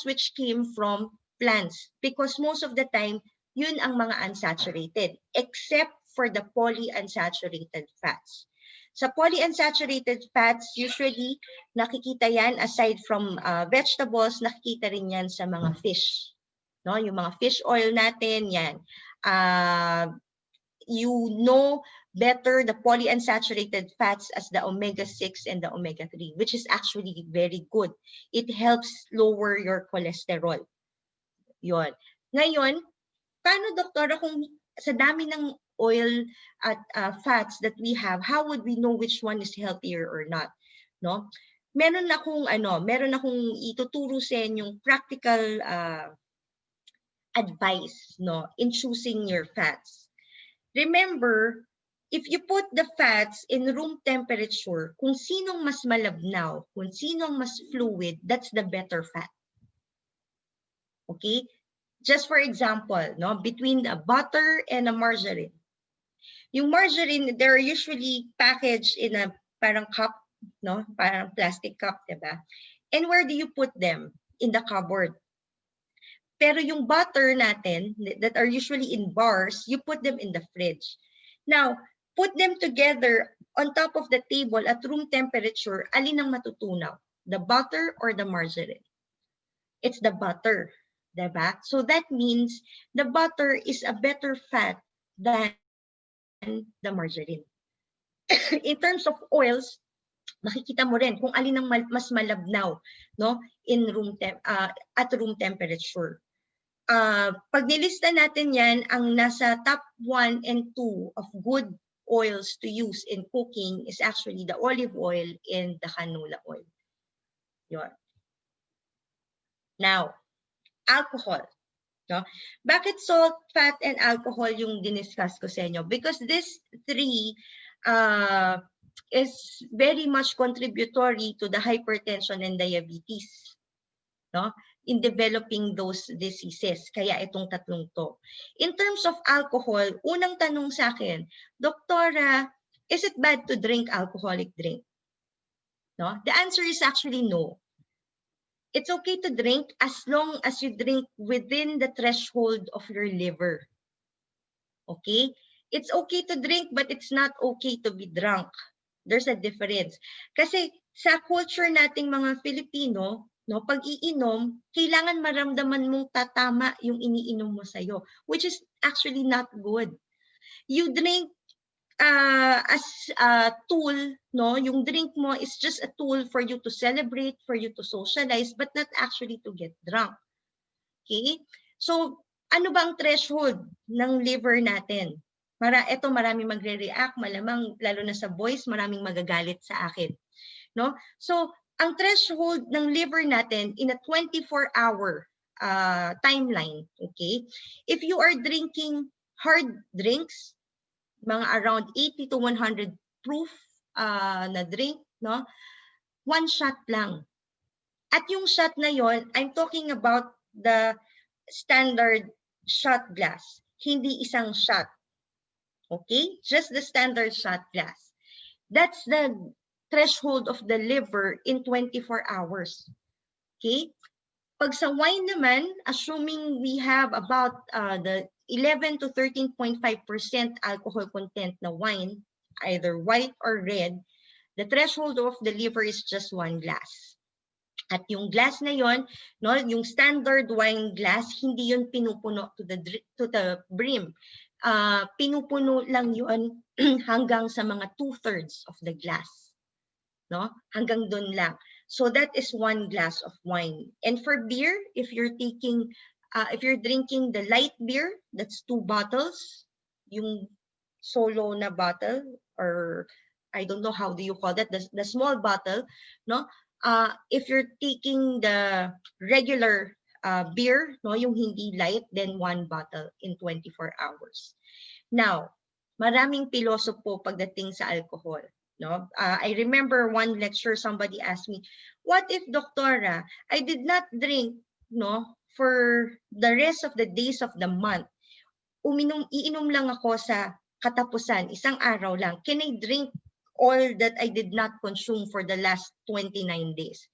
which came from plants, because most of the time, yun ang mga unsaturated, except for the polyunsaturated fats. Sa polyunsaturated fats, usually nakikita yan aside from vegetables, nakikita rin yan sa mga fish. No, yung mga fish oil natin, yan. You know better the polyunsaturated fats as the omega-6 and the omega-3, which is actually very good. It helps lower your cholesterol. Yon. Ngayon, paano, doktora, kung sa dami ng oil at fats that we have, how would we know which one is healthier or not? No? Meron akong ituturo sa inyong practical advice, no, in choosing your fats. Remember, if you put the fats in room temperature, kung sinong mas malabnaw, kung sinong mas fluid, that's the better fat. Okay? Just for example, no, between a butter and a margarine. Yung margarine, they're usually packaged in a parang cup, no? Parang plastic cup, diba? And where do you put them? In the cupboard. Pero yung butter natin, that are usually in bars, you put them in the fridge. Now, put them together on top of the table at room temperature, alin ang matutunaw? The butter or the margarine? It's the butter, diba? So that means the butter is a better fat than the margarine. In terms of oils, makikita mo rin kung alin ang mas malabnaw, no, in at room temperature. Pag nilista natin yan, ang nasa top 1 and 2 of good oils to use in cooking is actually the olive oil and the canola oil. Yun. Now, alcohol. No? Bakit salt, fat, and alcohol yung diniscuss ko sa inyo? Because these three is very much contributory to the hypertension and diabetes, no, in developing those diseases. Kaya itong tatlong to. In terms of alcohol, unang tanong sa akin, Doktora, is it bad to drink alcoholic drink? No? The answer is actually no. It's okay to drink as long as you drink within the threshold of your liver. Okay? It's okay to drink, but it's not okay to be drunk. There's a difference. Kasi sa culture nating mga Filipino, no, pag iinom, kailangan maramdaman mong tatama yung iniinom mo sa'yo, which is actually not good. You drink as a tool, no, yung drink mo is just a tool for you to celebrate, for you to socialize, but not actually to get drunk. Okay? So, ano ba ang threshold ng liver natin? Marami magre-react, malamang lalo na sa boys, maraming magagalit sa akin, no? So, ang threshold ng liver natin in a 24-hour timeline, okay? If you are drinking hard drinks, mga around 80 to 100 proof na drink, no? 1 shot lang. At yung shot na yon, I'm talking about the standard shot glass, hindi isang shot. Okay? Just the standard shot glass. That's the threshold of the liver in 24 hours. Okay? Pag sa wine naman, assuming we have about the 11 to 13.5% alcohol content na wine, either white or red, the threshold of the liver is just 1 glass. At yung glass na yon, no, yung standard wine glass, hindi yon pinupuno to the brim. Pinupuno lang yon hanggang sa mga 2/3 of the glass. No? Hanggang doon lang. So that is 1 glass of wine. And for beer, if you're drinking the light beer, that's 2 bottles, yung solo na bottle, or I don't know how do you call that, the small bottle, no? If you're taking the regular beer, no, yung hindi light, then 1 bottle in 24 hours. Now, maraming piloso po pagdating sa alcohol. No? I remember one lecture, somebody asked me, what if, Doktora, I did not drink, no, for the rest of the days of the month? Iinom lang ako sa katapusan, isang araw lang. Can I drink all that I did not consume for the last 29 days?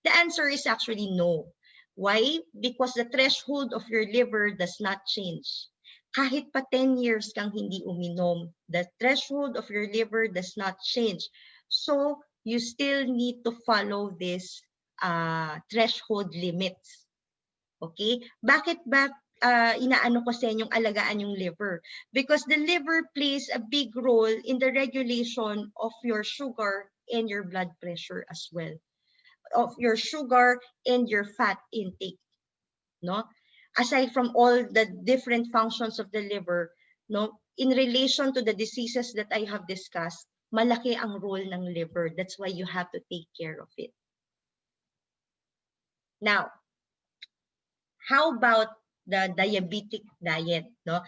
The answer is actually no. Why? Because the threshold of your liver does not change. Kahit pa 10 years kang hindi uminom, the threshold of your liver does not change. So, you still need to follow this threshold limits. Okay? Bakit ba inaano ko sa inyong alagaan yung liver? Because the liver plays a big role in the regulation of your sugar and your blood pressure as well. Of your sugar and your fat intake. No? Aside from all the different functions of the liver, no, in relation to the diseases that I have discussed, malaki ang role ng liver. That's why you have to take care of it. Now, how about the diabetic diet? No?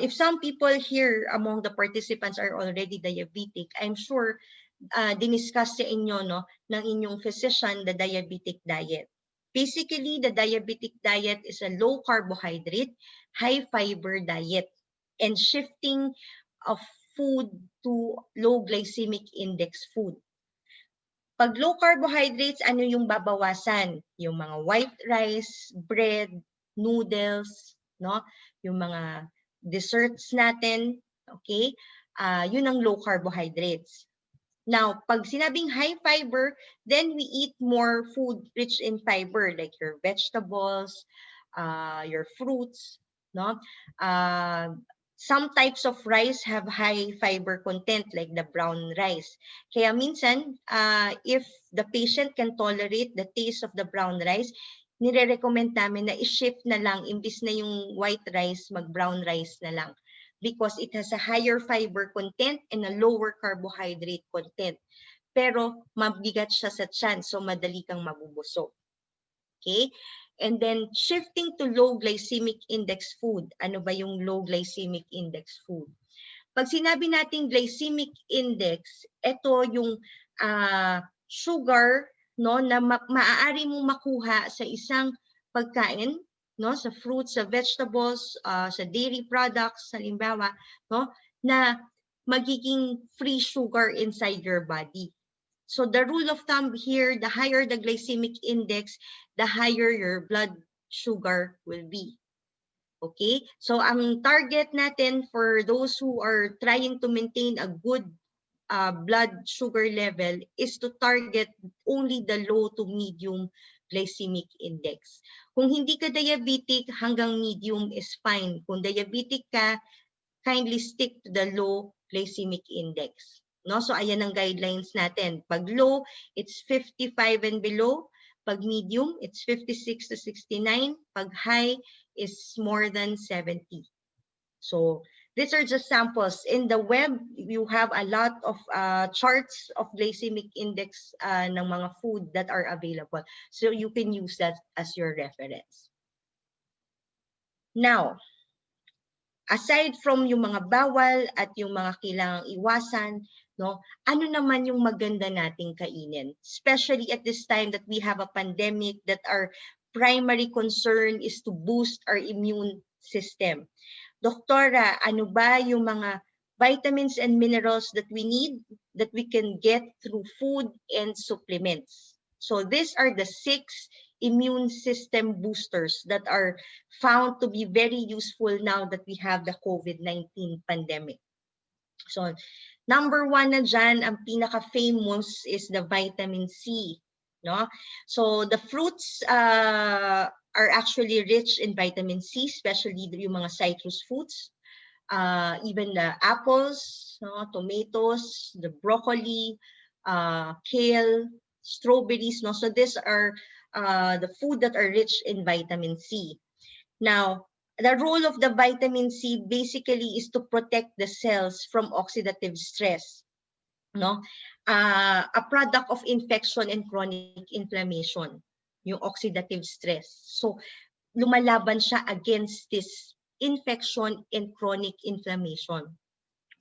If some people here among the participants are already diabetic, I'm sure diniscuss sa inyo, no, ng inyong physician the diabetic diet. Basically, the diabetic diet is a low carbohydrate, high fiber diet, and shifting of food to low glycemic index food. Pag low carbohydrates, ano yung babawasan? Yung mga white rice, bread, noodles, no? Yung mga desserts natin, okay? Yun ang low carbohydrates. Now, pag sinabing high fiber, then we eat more food rich in fiber, like your vegetables, your fruits, no? Some types of rice have high fiber content, like the brown rice. Kaya minsan, if the patient can tolerate the taste of the brown rice, nire-recommend namin na i-shift na lang, imbis na yung white rice, mag-brown rice na lang. Because it has a higher fiber content and a lower carbohydrate content. Pero mabigat siya sa tiyan, so madali kang mabubusog. Okay? And then shifting to low glycemic index food. Ano ba yung low glycemic index food? Pag sinabi natin glycemic index, ito yung sugar, no, na maaari mong makuha sa isang pagkain, no, sa fruits, sa vegetables, sa dairy products, halimbawa, no, na magiging free sugar inside your body. So the rule of thumb here, the higher the glycemic index, the higher your blood sugar will be. Okay? So ang target natin for those who are trying to maintain a good blood sugar level is to target only the low to medium glycemic index. Kung hindi ka diabetic, hanggang medium is fine. Kung diabetic ka, kindly stick to the low glycemic index. No? So ayan ang guidelines natin. Pag low, it's 55 and below. Pag medium, it's 56 to 69. Pag high is more than 70. So these are just samples. In the web, you have a lot of charts of glycemic index ng mga food that are available. So you can use that as your reference. Now, aside from yung mga bawal at yung mga kailangang iwasan, no, ano naman yung maganda nating kainin? Especially at this time that we have a pandemic, that our primary concern is to boost our immune system. Doktora, ano ba yung mga vitamins and minerals that we need, that we can get through food and supplements? So these are the 6 immune system boosters that are found to be very useful now that we have the COVID-19 pandemic. So number 1 na dyan, ang pinaka-famous is the vitamin C. No? So the fruits are actually rich in vitamin C, especially yung mga citrus fruits, even the apples, no, tomatoes, the broccoli, kale, strawberries. No? So these are the food that are rich in vitamin C. Now, the role of the vitamin C basically is to protect the cells from oxidative stress. No? A product of infection and chronic inflammation, yung oxidative stress. So, lumalaban siya against this infection and chronic inflammation.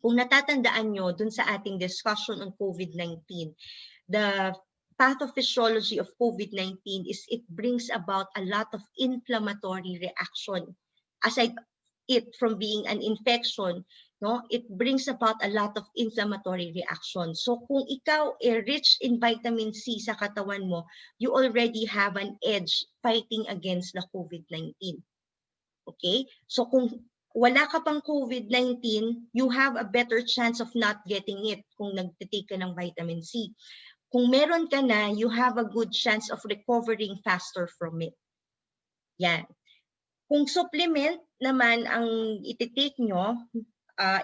Kung natatandaan nyo dun sa ating discussion on COVID-19, the pathophysiology of COVID-19 is it brings about a lot of inflammatory reaction. Aside it from being an infection, no, it brings about a lot of inflammatory reaction. So kung ikaw rich in vitamin C sa katawan mo, you already have an edge fighting against the COVID-19. Okay? So kung wala ka pang COVID-19, you have a better chance of not getting it kung nagtitake ka ng vitamin C. Kung meron ka na, you have a good chance of recovering faster from it. Yan. Kung supplement naman ang ititake nyo,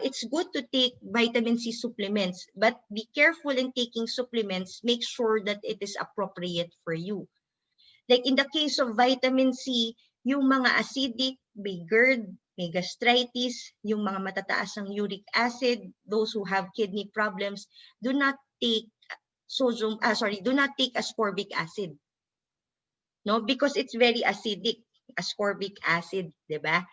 it's good to take vitamin C supplements, but be careful in taking supplements. Make sure that it is appropriate for you. Like in the case of vitamin C, yung mga acidic, may GERD, may gastritis, yung mga matataas ang uric acid, those who have kidney problems, do not take ascorbic acid. No, because it's very acidic, ascorbic acid, 'di ba?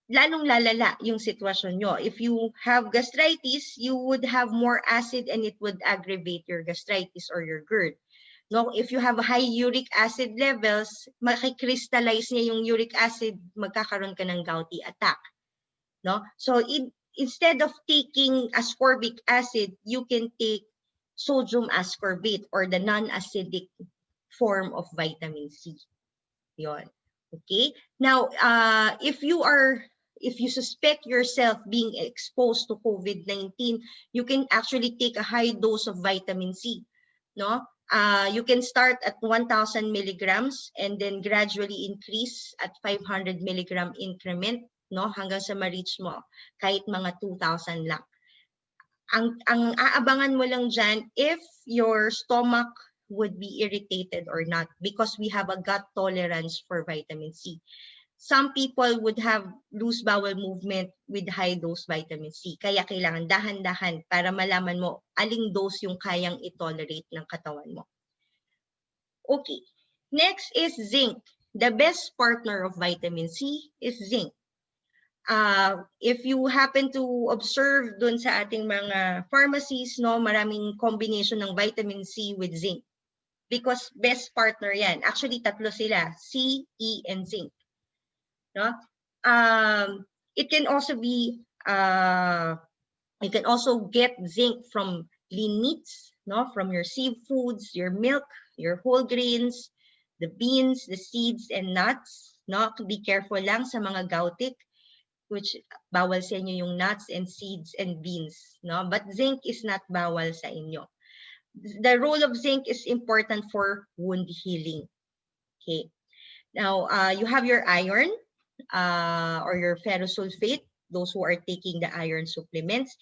Lalong lalala yung sitwasyon nyo. If you have gastritis, you would have more acid and it would aggravate your gastritis or your GERD. No, if you have high uric acid levels, makikristallize niya yung uric acid, magkakaroon ka ng gouty attack. No? So instead of taking ascorbic acid, you can take sodium ascorbate or the non-acidic form of vitamin C. Yon. Okay? Now, if you suspect yourself being exposed to COVID-19, you can actually take a high dose of vitamin C. No? You can start at 1,000 milligrams and then gradually increase at 500 milligram increment, no, hanggang sa ma-reach mo kahit mga 2,000 lang. Ang aabangan mo lang dyan if your stomach would be irritated or not, because we have a gut tolerance for vitamin C. Some people would have loose bowel movement with high dose vitamin C. Kaya kailangan dahan-dahan para malaman mo aling dose yung kayang i-tolerate ng katawan mo. Okay. Next is zinc. The best partner of vitamin C is zinc. If you happen to observe dun sa ating mga pharmacies, no, maraming combination ng vitamin C with zinc. Because best partner yan. Actually, tatlo sila. C, E, and zinc. No? It can also be, you can also get zinc from lean meats, no? From your seafoods, your milk, your whole grains, the beans, the seeds, and nuts. No? Be careful lang sa mga gautic, which bawal sa inyo yung nuts and seeds and beans. No? But zinc is not bawal sa inyo. The role of zinc is important for wound healing. Okay. Now, you have your iron or your ferrosulfate, those who are taking the iron supplements.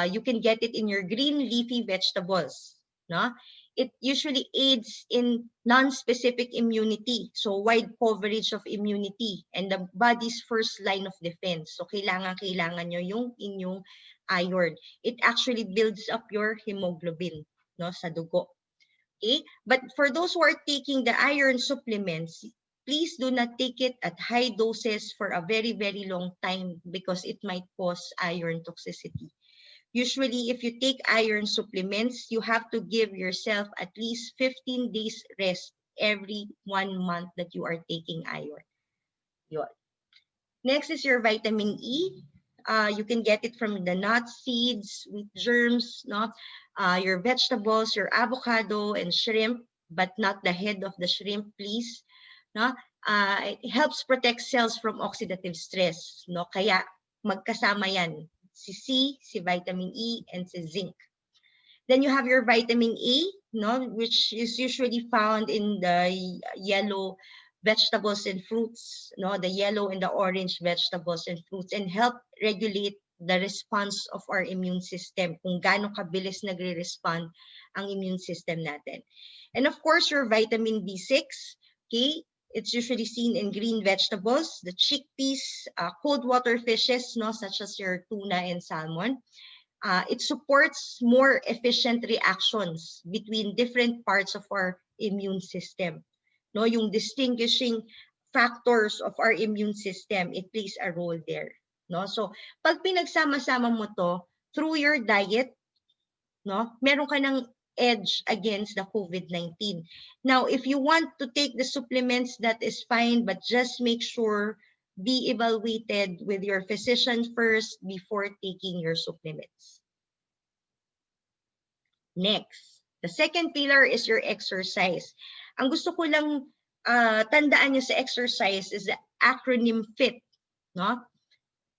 You can get it in your green leafy vegetables. no? It usually aids in non-specific immunity, so wide coverage of immunity and the body's first line of defense. So kailangan nyo yung inyong iron. It actually builds up your hemoglobin, no, sa dugo. Okay? But for those who are taking the iron supplements, please do not take it at high doses for a very, very long time because it might cause iron toxicity. Usually, if you take iron supplements, you have to give yourself at least 15 days rest every 1 month that you are taking iron. Yun. Next is your vitamin E. You can get it from the nuts, seeds, wheat germs, no? Your vegetables, your avocado and shrimp, but not the head of the shrimp, please. No? It helps protect cells from oxidative stress. No? Kaya magkasama yan. Si C, si vitamin E, and si zinc. Then you have your vitamin A, no, which is usually found in the yellow vegetables and fruits, no, the yellow and the orange vegetables and fruits, and help regulate the response of our immune system, kung gaano kabilis nagre-respond ang immune system natin. And of course, your vitamin B6, okay, it's usually seen in green vegetables, the chickpeas, cold water fishes, no, such as your tuna and salmon. It supports more efficient reactions between different parts of our immune system. No, yung distinguishing factors of our immune system, it plays a role there. No, so pag pinagsama-sama mo to through your diet, no, meron ka ng edge against the COVID-19. Now, if you want to take the supplements, that is fine, but just make sure be evaluated with your physician first before taking your supplements. Next, the second pillar is your exercise. Ang gusto ko lang tandaan nyo sa exercise is the acronym FIT. No?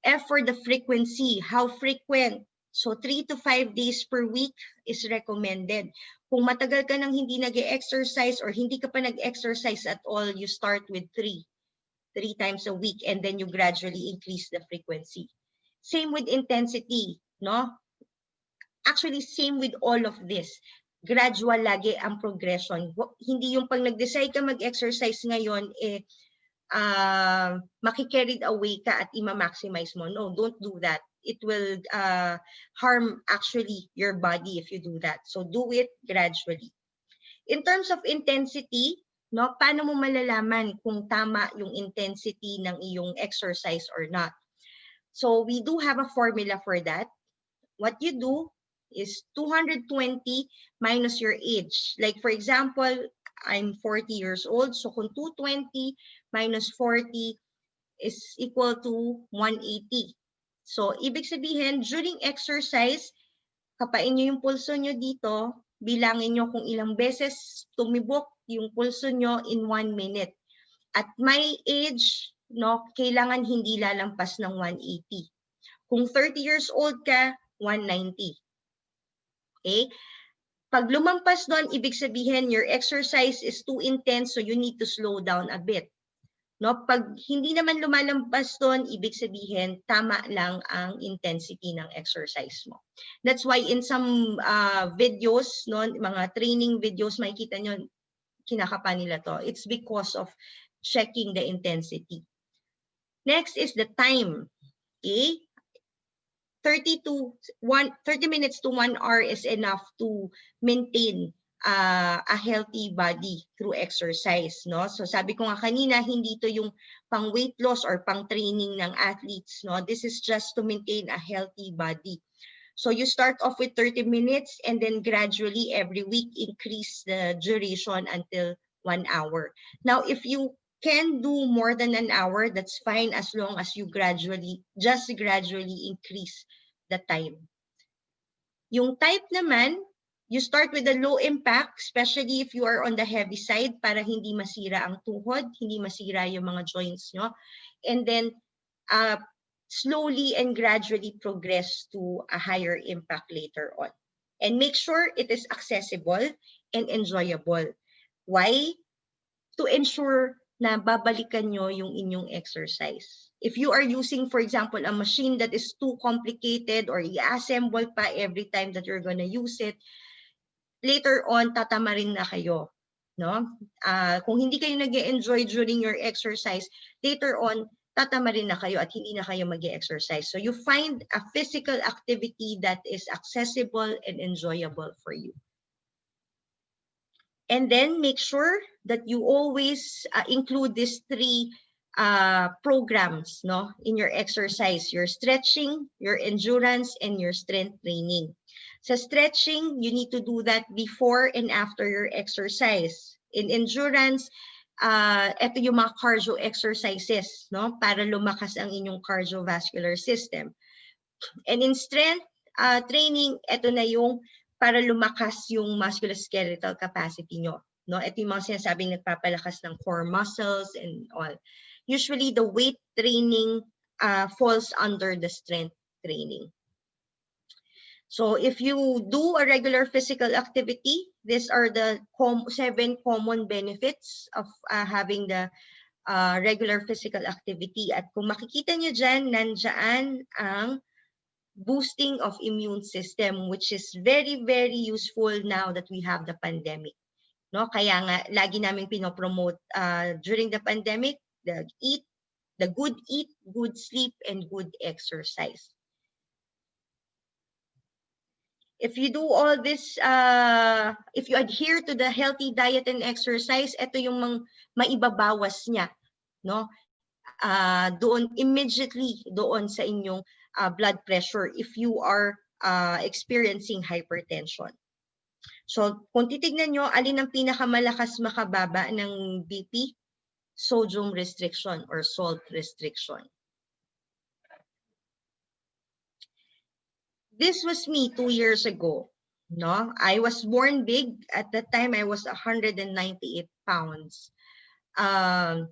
F for the frequency, how frequent. So 3 to 5 days per week is recommended. Kung matagal ka nang hindi nag-exercise or hindi ka pa nag-exercise at all, you start with 3 times a week, and then you gradually increase the frequency. Same with intensity, no? Actually, same with all of this. Gradual lagi ang progression. Hindi yung pag nag-decide ka mag-exercise ngayon, maki-carried away ka at ima-maximize mo. No, don't do that. It will harm actually your body if you do that. So do it gradually. In terms of intensity, no, paano mo malalaman kung tama yung intensity ng iyong exercise or not? So we do have a formula for that. What you do is 220 minus your age. Like for example, I'm 40 years old. So kung 220 minus 40 is equal to 180. So ibig sabihin, during exercise, kapain nyo yung pulso nyo dito, bilangin nyo kung ilang beses tumibok yung pulso nyo in 1 minute. At my age, no, kailangan hindi lalampas ng 180. Kung 30 years old ka, 190. Okay? Pag lumampas doon, ibig sabihin your exercise is too intense, so you need to slow down a bit. No, pag hindi naman lumalampas doon, ibig sabihin tama lang ang intensity ng exercise mo. That's why in some videos, no, mga training videos, makikita nyo, kinakapa nila to. It's because of checking the intensity. Next is the time. Okay? 30 minutes to 1 hour is enough to maintain a healthy body through exercise, no? So sabi ko nga kanina, hindi to yung pang weight loss or pang training ng athletes, no? This is just to maintain a healthy body. So you start off with 30 minutes and then gradually every week increase the duration until 1 hour. Now, if you can do more than an hour, that's fine as long as you gradually increase the time. Yung type naman, you start with a low impact, especially if you are on the heavy side para hindi masira ang tuhod, hindi masira yung mga joints nyo. And then, slowly and gradually progress to a higher impact later on. And make sure it is accessible and enjoyable. Why? To ensure na babalikan nyo yung inyong exercise. If you are using, for example, a machine that is too complicated or i-assemble pa every time that you're gonna use it, later on, tatama rin na kayo. No? Kung hindi kayo nag-enjoy during your exercise, later on, tatama rin na kayo at hindi na kayo mag-exercise. So you find a physical activity that is accessible and enjoyable for you. And then make sure that you always include these three programs, no, in your exercise: your stretching, your endurance, and your strength training. Sa stretching, you need to do that before and after your exercise. In endurance, ito yung mga cardio exercises, no, para lumakas ang inyong cardiovascular system. And in strength training, ito na yung para lumakas yung musculoskeletal capacity nyo. No? Ito yung mga sinasabing nagpapalakas ng core muscles and all. Usually, the weight training falls under the strength training. So if you do a regular physical activity, these are the 7 common benefits of having the regular physical activity. At kung makikita nyo dyan, nandyan ang boosting of immune system, which is very, very useful now that we have the pandemic. No? Kaya nga, lagi namin pinopromote during the pandemic, the good eat, good sleep, and good exercise. If you do all this, if you adhere to the healthy diet and exercise, ito yung maibabawas niya, no? Doon immediately doon sa inyong blood pressure if you are experiencing hypertension. So, kung titignan nyo, alin ang pinakamalakas makababa ng BP? Sodium restriction or salt restriction. This was me 2 years ago. No, I was born big. At that time, I was 198 pounds. My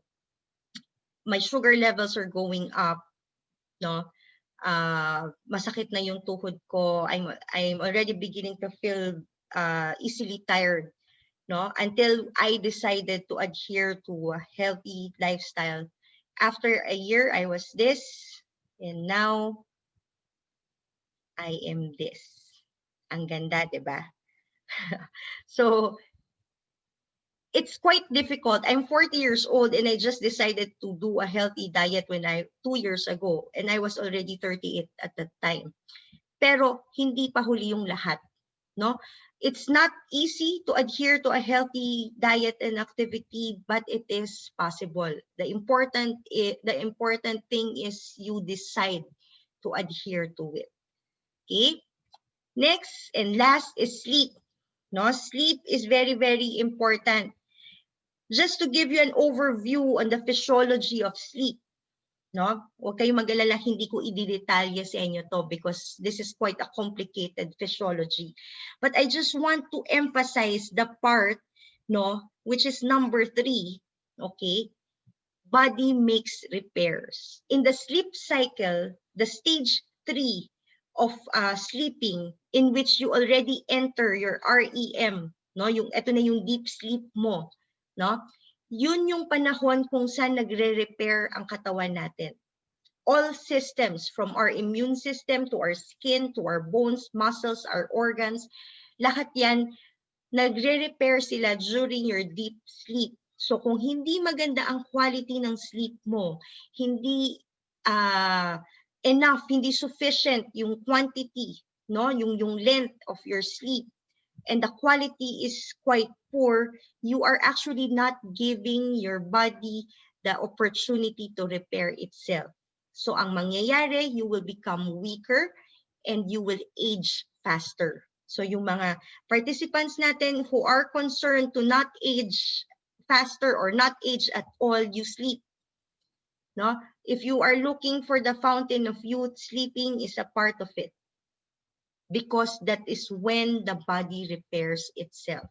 sugar levels are going up. No, masakit na yung tuhod ko. I'm already beginning to feel easily tired. No, until I decided to adhere to a healthy lifestyle. After a year, I was this, and now I am this. Ang ganda, diba? So, it's quite difficult. I'm 40 years old and I just decided to do a healthy diet 2 years ago, and I was already 38 at that time. Pero hindi pa huli yung lahat, no? It's not easy to adhere to a healthy diet and activity, but it is possible. The important thing is you decide to adhere to it. Okay? Next and last is sleep. No, sleep is very, very important. Just to give you an overview on the physiology of sleep, no? Huwag kayong mag-alala, hindi ko i-detalye sa inyo to because this is quite a complicated physiology. But I just want to emphasize the part, no, which is number 3, okay? Body makes repairs. In the sleep cycle, the stage 3 of sleeping, in which you already enter your REM, no? Ito na yung deep sleep mo. No? Yun yung panahon kung saan nagre-repair ang katawan natin. All systems, from our immune system to our skin, to our bones, muscles, our organs, lahat yan, nagre-repair sila during your deep sleep. So kung hindi maganda ang quality ng sleep mo, hindi enough, hindi sufficient yung quantity, no? Yung length of your sleep, and the quality is quite poor, you are actually not giving your body the opportunity to repair itself. So ang mangyayari, you will become weaker and you will age faster. So yung mga participants natin who are concerned to not age faster or not age at all, you sleep. No? If you are looking for the fountain of youth, sleeping is a part of it. Because that is when the body repairs itself.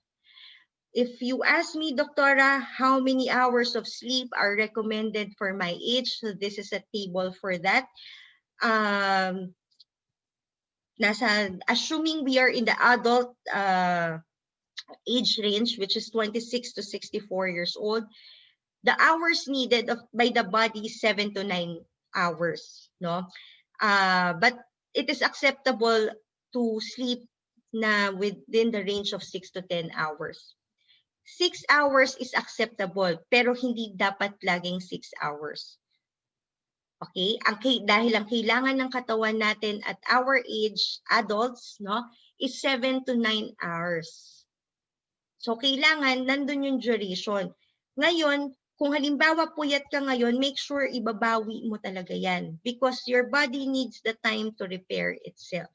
If you ask me, Doctora, how many hours of sleep are recommended for my age, so this is a table for that. Assuming we are in the adult age range, which is 26 to 64 years old, the hours needed by the body is 7 to 9 hours. No? But it is acceptable to sleep na within the range of 6 to 10 hours. 6 hours is acceptable, pero hindi dapat laging 6 hours. Okay? Dahil ang kailangan ng katawan natin at our age, adults, no, is 7 to 9 hours. So, kailangan nandun yung duration. Ngayon, kung halimbawa puyat ka ngayon, make sure ibabawi mo talaga yan because your body needs the time to repair itself.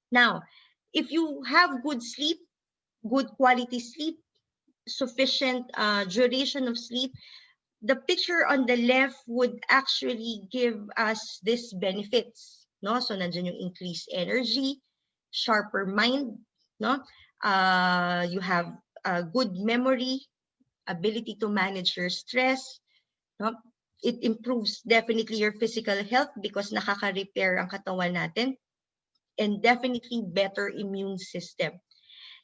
Now, if you have good sleep, good quality sleep, sufficient duration of sleep, the picture on the left would actually give us these benefits, no? So nandiyan yung increased energy, sharper mind, no? You have good memory, ability to manage your stress, no? It improves definitely your physical health because nakaka-repair ang katawan natin, and definitely better immune system.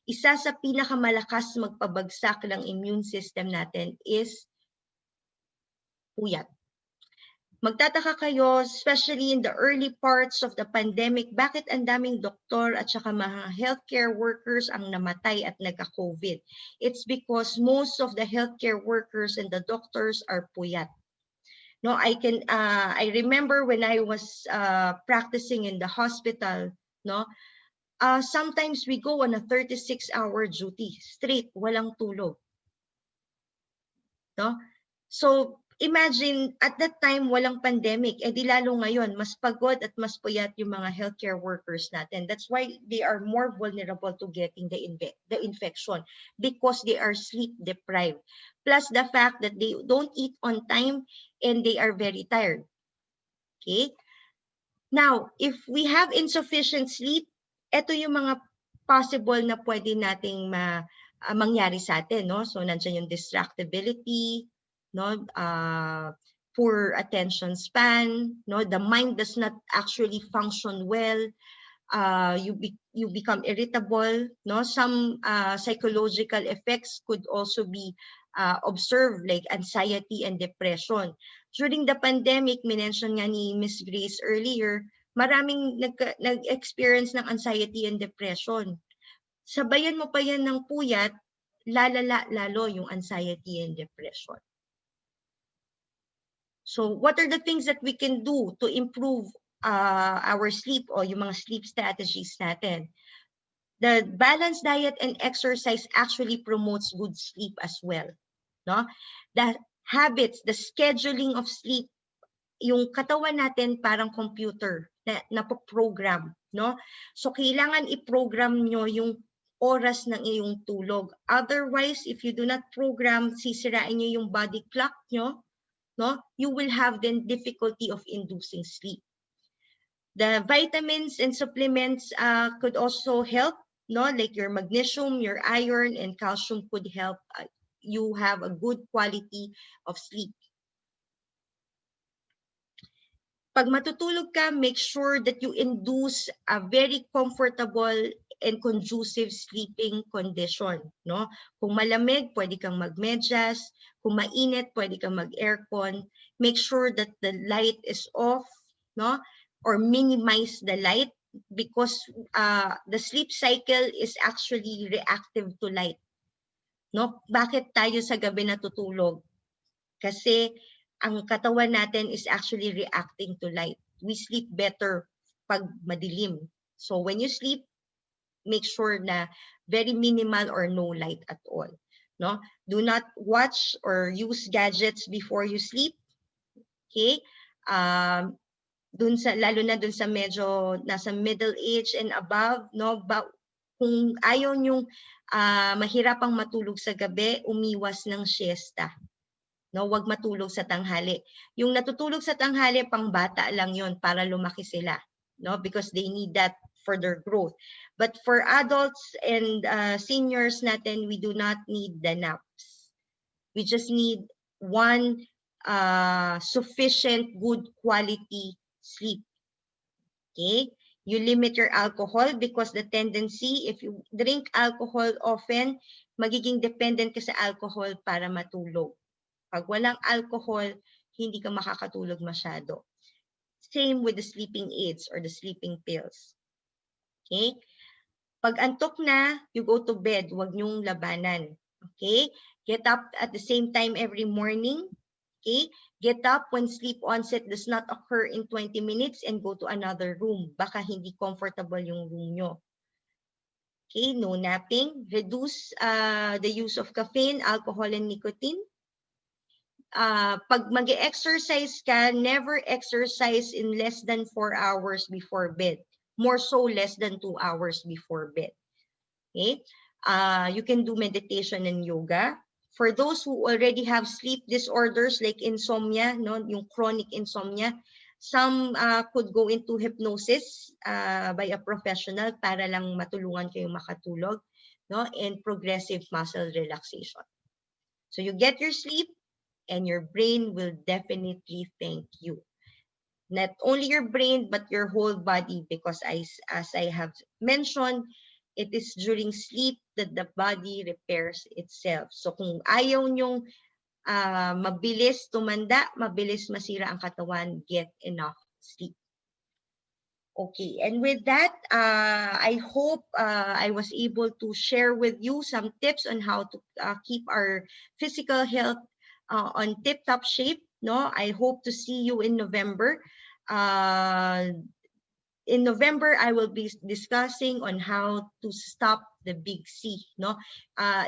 Isa sa pinakamalakas magpabagsak ng immune system natin is puyat. Magtataka kayo, especially in the early parts of the pandemic, bakit ang daming doktor at saka mga healthcare workers ang namatay at nagka-COVID? It's because most of the healthcare workers and the doctors are puyat. No, I remember when I was practicing in the hospital, no, sometimes we go on a 36-hour duty, straight, walang tulog. No? So, imagine, at that time, walang pandemic. Eh di lalo ngayon, mas pagod at mas puyat yung mga healthcare workers natin. That's why they are more vulnerable to getting the infection because they are sleep deprived. Plus the fact that they don't eat on time and they are very tired. Okay? Now, if we have insufficient sleep, ito yung mga possible na pwede nating mangyari sa atin, no? So nandiyan yung distractibility, no? Poor attention span, no? The mind does not actually function well. You become irritable, no? Some psychological effects could also be observed, like anxiety and depression. During the pandemic, minention nga ni Miss Grace earlier, maraming nag-experience ng anxiety and depression. Sabayan mo pa yan ng puyat, lalala lalo yung anxiety and depression. So what are the things that we can do to improve our sleep o yung mga sleep strategies natin? The balanced diet and exercise actually promotes good sleep as well. No? The habits, the scheduling of sleep, yung katawan natin parang computer na program, no? So kailangan i-program nyo yung oras ng iyong tulog. Otherwise, if you do not program, sisirain nyo yung body clock nyo, no? You will have then difficulty of inducing sleep. The vitamins and supplements could also help, no? Like your magnesium, your iron, and calcium could help you have a good quality of sleep. Pag matutulog ka, make sure that you induce a very comfortable and conducive sleeping condition, no? Kung malamig, pwede kang magmedyas. Kung mainit, pwede kang mag-aircon. Make sure that the light is off, no? Or minimize the light because the sleep cycle is actually reactive to light. No? Bakit tayo sa gabi natutulog? Kasi ang katawan natin is actually reacting to light. We sleep better pag madilim. So when you sleep, make sure na very minimal or no light at all. No? Do not watch or use gadgets before you sleep. Okay? Lalo na dun sa medyo nasa middle age and above, no? Kung ayaw nyong mahirapang matulog sa gabi, umiwas ng siesta. No, wag matulog sa tanghali. Yung natutulog sa tanghali, pang bata lang yon para lumaki sila. No, because they need that for their growth. But for adults and seniors natin, we do not need the naps. We just need one sufficient good quality sleep. Okay? You limit your alcohol because the tendency, if you drink alcohol often, magiging dependent ka sa alcohol para matulog. Pag walang alcohol, hindi ka makakatulog masyado. Same with the sleeping aids or the sleeping pills. Okay? Pag antok na, you go to bed. Huwag niyong labanan. Okay? Get up at the same time every morning. Okay? Get up when sleep onset does not occur in 20 minutes and go to another room. Baka hindi comfortable yung room nyo. Okay? No napping. Reduce the use of caffeine, alcohol, and nicotine. Pag mag-exercise ka, never exercise in less than 4 hours before bed. More so, less than 2 hours before bed. Okay? You can do meditation and yoga. For those who already have sleep disorders like insomnia, no, yung chronic insomnia, some could go into hypnosis by a professional para lang matulungan kayo makatulog, no, and progressive muscle relaxation. So you get your sleep, and your brain will definitely thank you. Not only your brain, but your whole body, because as I have mentioned, it is during sleep that the body repairs itself. So kung ayaw nyong mabilis tumanda, mabilis masira ang katawan, get enough sleep. Okay, and with that, I hope I was able to share with you some tips on how to keep our physical health on tip-top shape. No, I hope to see you in November. In November, I will be discussing on how to stop the big C. No,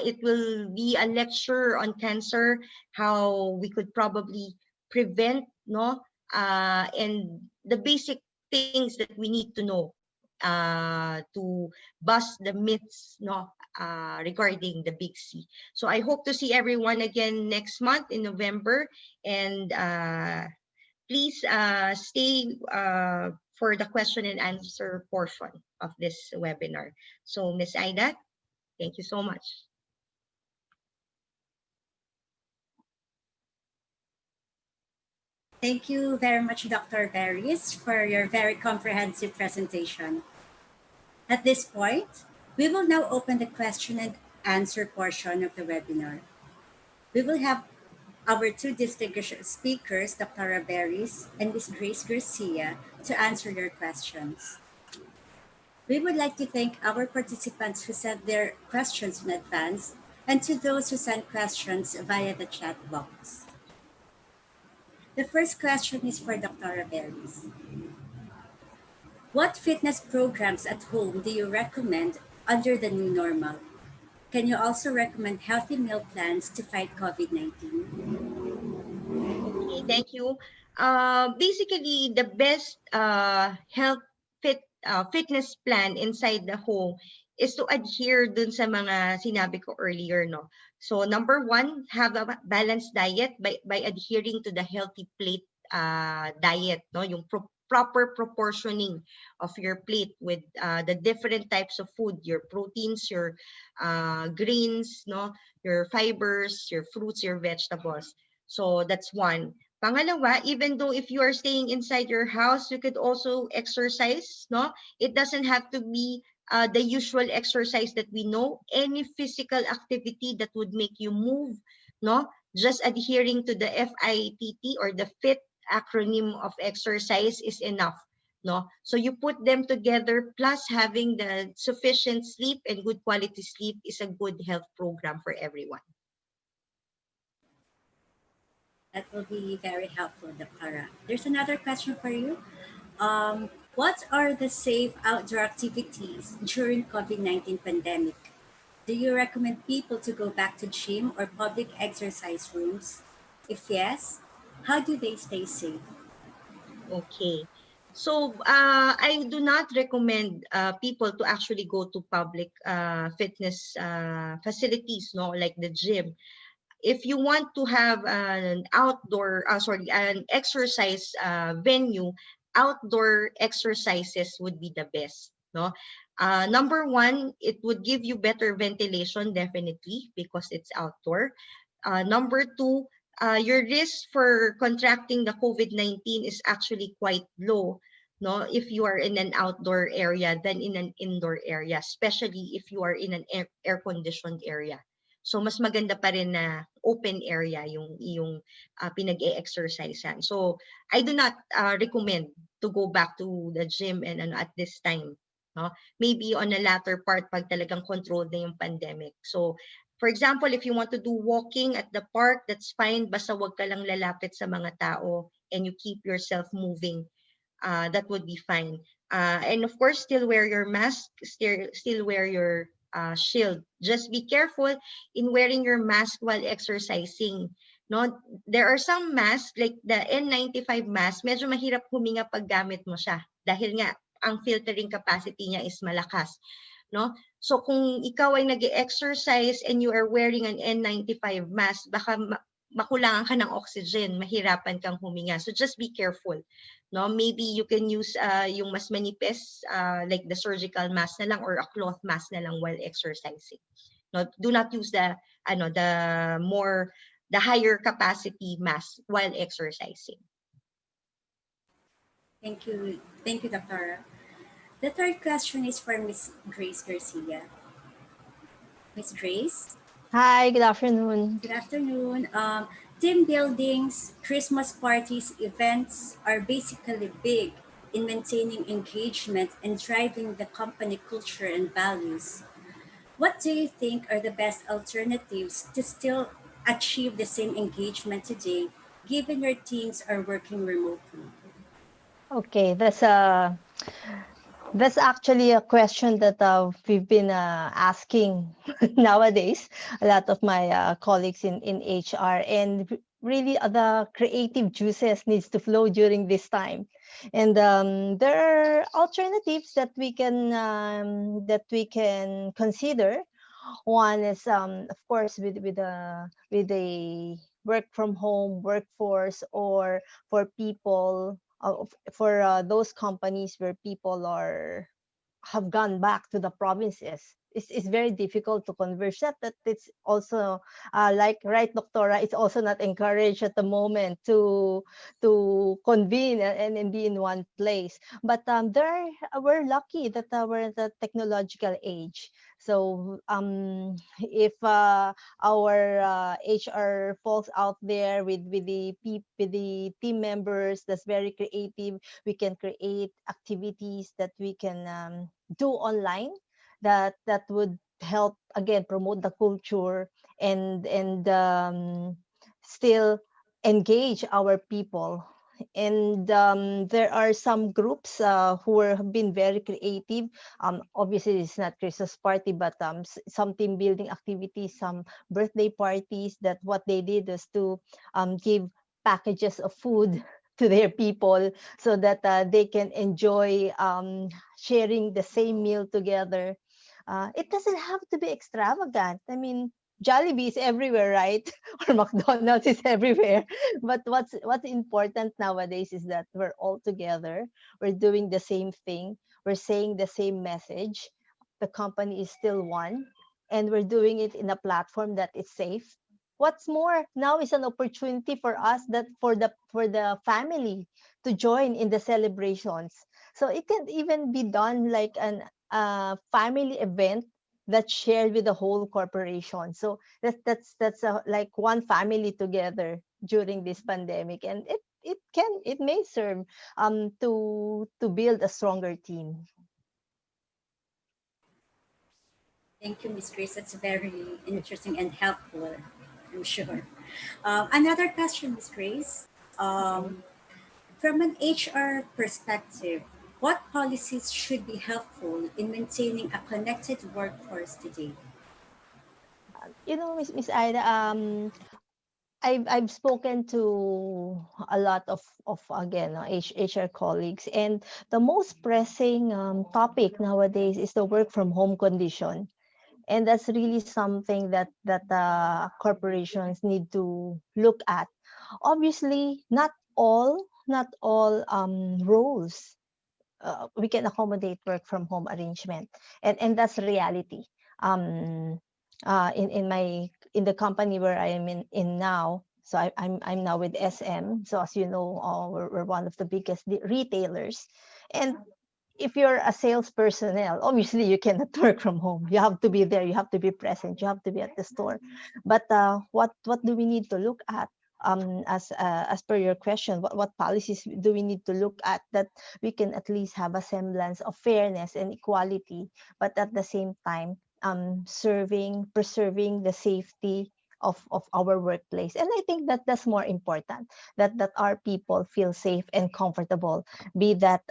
it will be a lecture on cancer, how we could probably prevent, no, and the basic things that we need to know to bust the myths, no, regarding the big C. So I hope to see everyone again next month in November, and please stay for the question and answer portion of this webinar. So Ms. Aida, thank you so much. Thank you very much, Dr. Barris, for your very comprehensive presentation. At this point, we will now open the question and answer portion of the webinar. We will have our two distinguished speakers, Dr. Barris and Ms. Grace Garcia, to answer your questions. We would like to thank our participants who sent their questions in advance and to those who sent questions via the chat box. The first question is for Dr. Barris. What fitness programs at home do you recommend under the new normal? Can you also recommend healthy meal plans to fight COVID-19? Okay, thank you. Basically, the best fitness plan inside the home is to adhere dun sa mga sinabi ko earlier, no? So number one, have a balanced diet by adhering to the healthy plate diet, no? Yung proper proportioning of your plate with the different types of food, your proteins, your grains, no? Your fibers, your fruits, your vegetables. So that's one. Pangalawa, even though if you are staying inside your house, you could also exercise, no? It doesn't have to be the usual exercise that we know. Any physical activity that would make you move, no? Just adhering to the FITT or the FIT acronym of exercise is enough, no? So you put them together, plus having the sufficient sleep and good quality sleep is a good health program for everyone. That will be very helpful, Dr. There's another question for you. What are the safe outdoor activities during COVID-19 pandemic? Do you recommend people to go back to gym or public exercise rooms? If yes, how do they stay safe? Okay. So I do not recommend people to actually go to public fitness facilities, no, like the gym. If you want to have an an exercise venue, outdoor exercises would be the best, no? Number one, it would give you better ventilation, definitely, because it's outdoor. Number two, your risk for contracting the COVID-19 is actually quite low, no, if you are in an outdoor area than in an indoor area, especially if you are in an air-conditioned area. So mas maganda pa rin na open area yung pinag-e-exercisean. So I do not recommend to go back to the gym and at this time. no? Maybe on the latter part pag talagang controlled na yung pandemic. So, for example, if you want to do walking at the park, that's fine. Basta wag ka lang lalapit sa mga tao and you keep yourself moving. That would be fine. And of course, still wear your mask, still wear your shield. Just be careful in wearing your mask while exercising. No, there are some masks like the N95 mask, medyo mahirap huminga pag gamit mo siya dahil nga ang filtering capacity niya is malakas, no? So kung ikaw ay nag-exercise and you are wearing an N95 mask, baka makulangan ka ng oxygen, mahirapan kang huminga. So just be careful, no? Maybe you can use yung mas manipis like the surgical mask na lang or a cloth mask na lang while exercising. No, do not use the higher capacity mask while exercising. Thank you, Dr. The third question is for Miss Grace Garcia. Miss Grace, Hi, good afternoon. good afternoon. Team buildings, Christmas parties, events are basically big in maintaining engagement and driving the company culture and values. What do you think are the best alternatives to still achieve the same engagement today, given your teams are working remotely? Okay, that's actually a question that we've been asking nowadays. A lot of my colleagues in HR, and really the creative juices needs to flow during this time. And there are alternatives that we can consider. One is, of course, with a work from home workforce, or for people, for those companies where people have gone back to the provinces. It's very difficult to converge that it's also like, right, Doctora, it's also not encouraged at the moment to convene and be in one place. But we're lucky that we're in the technological age. So if our HR folks out there with the team members that's very creative, we can create activities that we can do online, that would help again promote the culture, and still engage our people. And there are some groups have been very creative. Obviously it's not Christmas party, but some team building activities, some birthday parties, that what they did was to give packages of food to their people, so that they can enjoy sharing the same meal together. It doesn't have to be extravagant. I mean, Jollibee is everywhere, right? Or McDonald's is everywhere. But what's important nowadays is that we're all together. We're doing the same thing. We're saying the same message. The company is still one, and we're doing it in a platform that is safe. What's more, now is an opportunity for us, that for the family to join in the celebrations. So it can even be done like an family event that's shared with the whole corporation. So that's like one family together during this pandemic, and it may serve to build a stronger team. Thank you, Miss Grace. That's very interesting and helpful, I'm sure. Another question, Miss Grace. Okay. From an HR perspective, what policies should be helpful in maintaining a connected workforce today? Miss Ida, I've spoken to a lot of again HR colleagues, and the most pressing topic nowadays is the work from home condition. And that's really something that corporations need to look at. Obviously, not all roles we can accommodate work from home arrangement, and that's reality. um in the company where I am in now. So I'm now with SM. So as you know, we're one of the biggest retailers. And if you're a sales personnel, obviously you cannot work from home. You have to be there. You have to be present. You have to be at the store. But what do we need to look at? as per your question, what policies do we need to look at that we can at least have a semblance of fairness and equality, but at the same time preserving the safety of our workplace. And I think that that's more important, that our people feel safe and comfortable, be that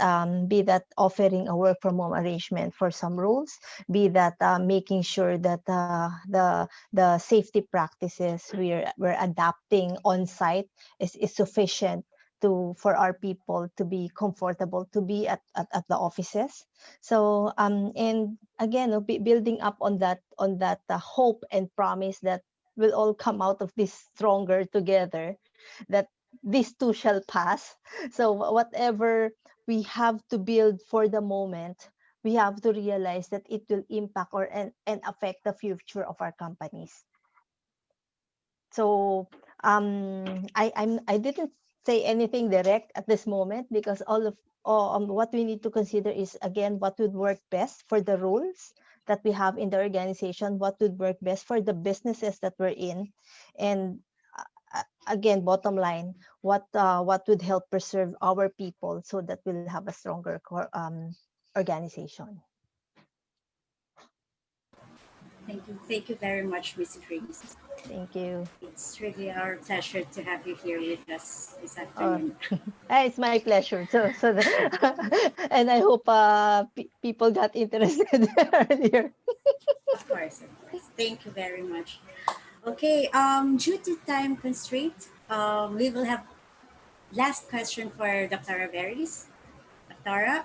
offering a work from home arrangement for some roles, be that making sure that the safety practices we're adapting on site is sufficient for our people to be comfortable to be at the offices. So and again, building up on that hope and promise that we'll all come out of this stronger together, that this too shall pass. So whatever we have to build for the moment, we have to realize that it will impact and affect the future of our companies. So I didn't say anything direct at this moment, because what we need to consider is, again, what would work best for the roles that we have in the organization, what would work best for the businesses that we're in, and again, bottom line, what would help preserve our people so that we'll have a stronger organization. Thank you very much, Miss Grace. Thank you. It's really our pleasure to have you here with us this Oh, afternoon. it's my pleasure. And I hope people got interested earlier. Of course, of course. Thank you very much. Okay, due to time constraint, we will have last question for Dr. Averis. Dr.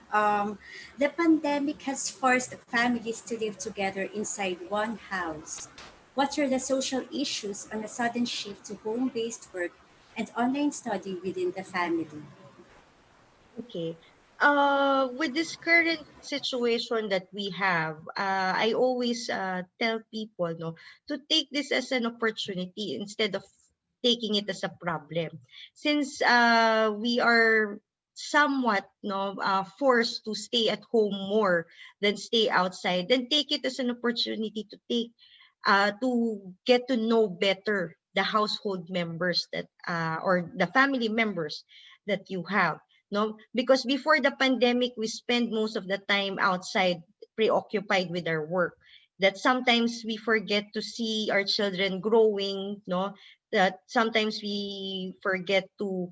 The pandemic has forced families to live together inside one house. What are the social issues on a sudden shift to home-based work and online study within the family? Okay. With this current situation that we have, I always tell people, no, to take this as an opportunity instead of taking it as a problem. Since we are somewhat, no, forced to stay at home more than stay outside, then take it as an opportunity to get to know better the household members that or the family members that you have, no, because before the pandemic we spend most of the time outside, preoccupied with our work, that sometimes we forget to see our children growing, no, that sometimes we forget to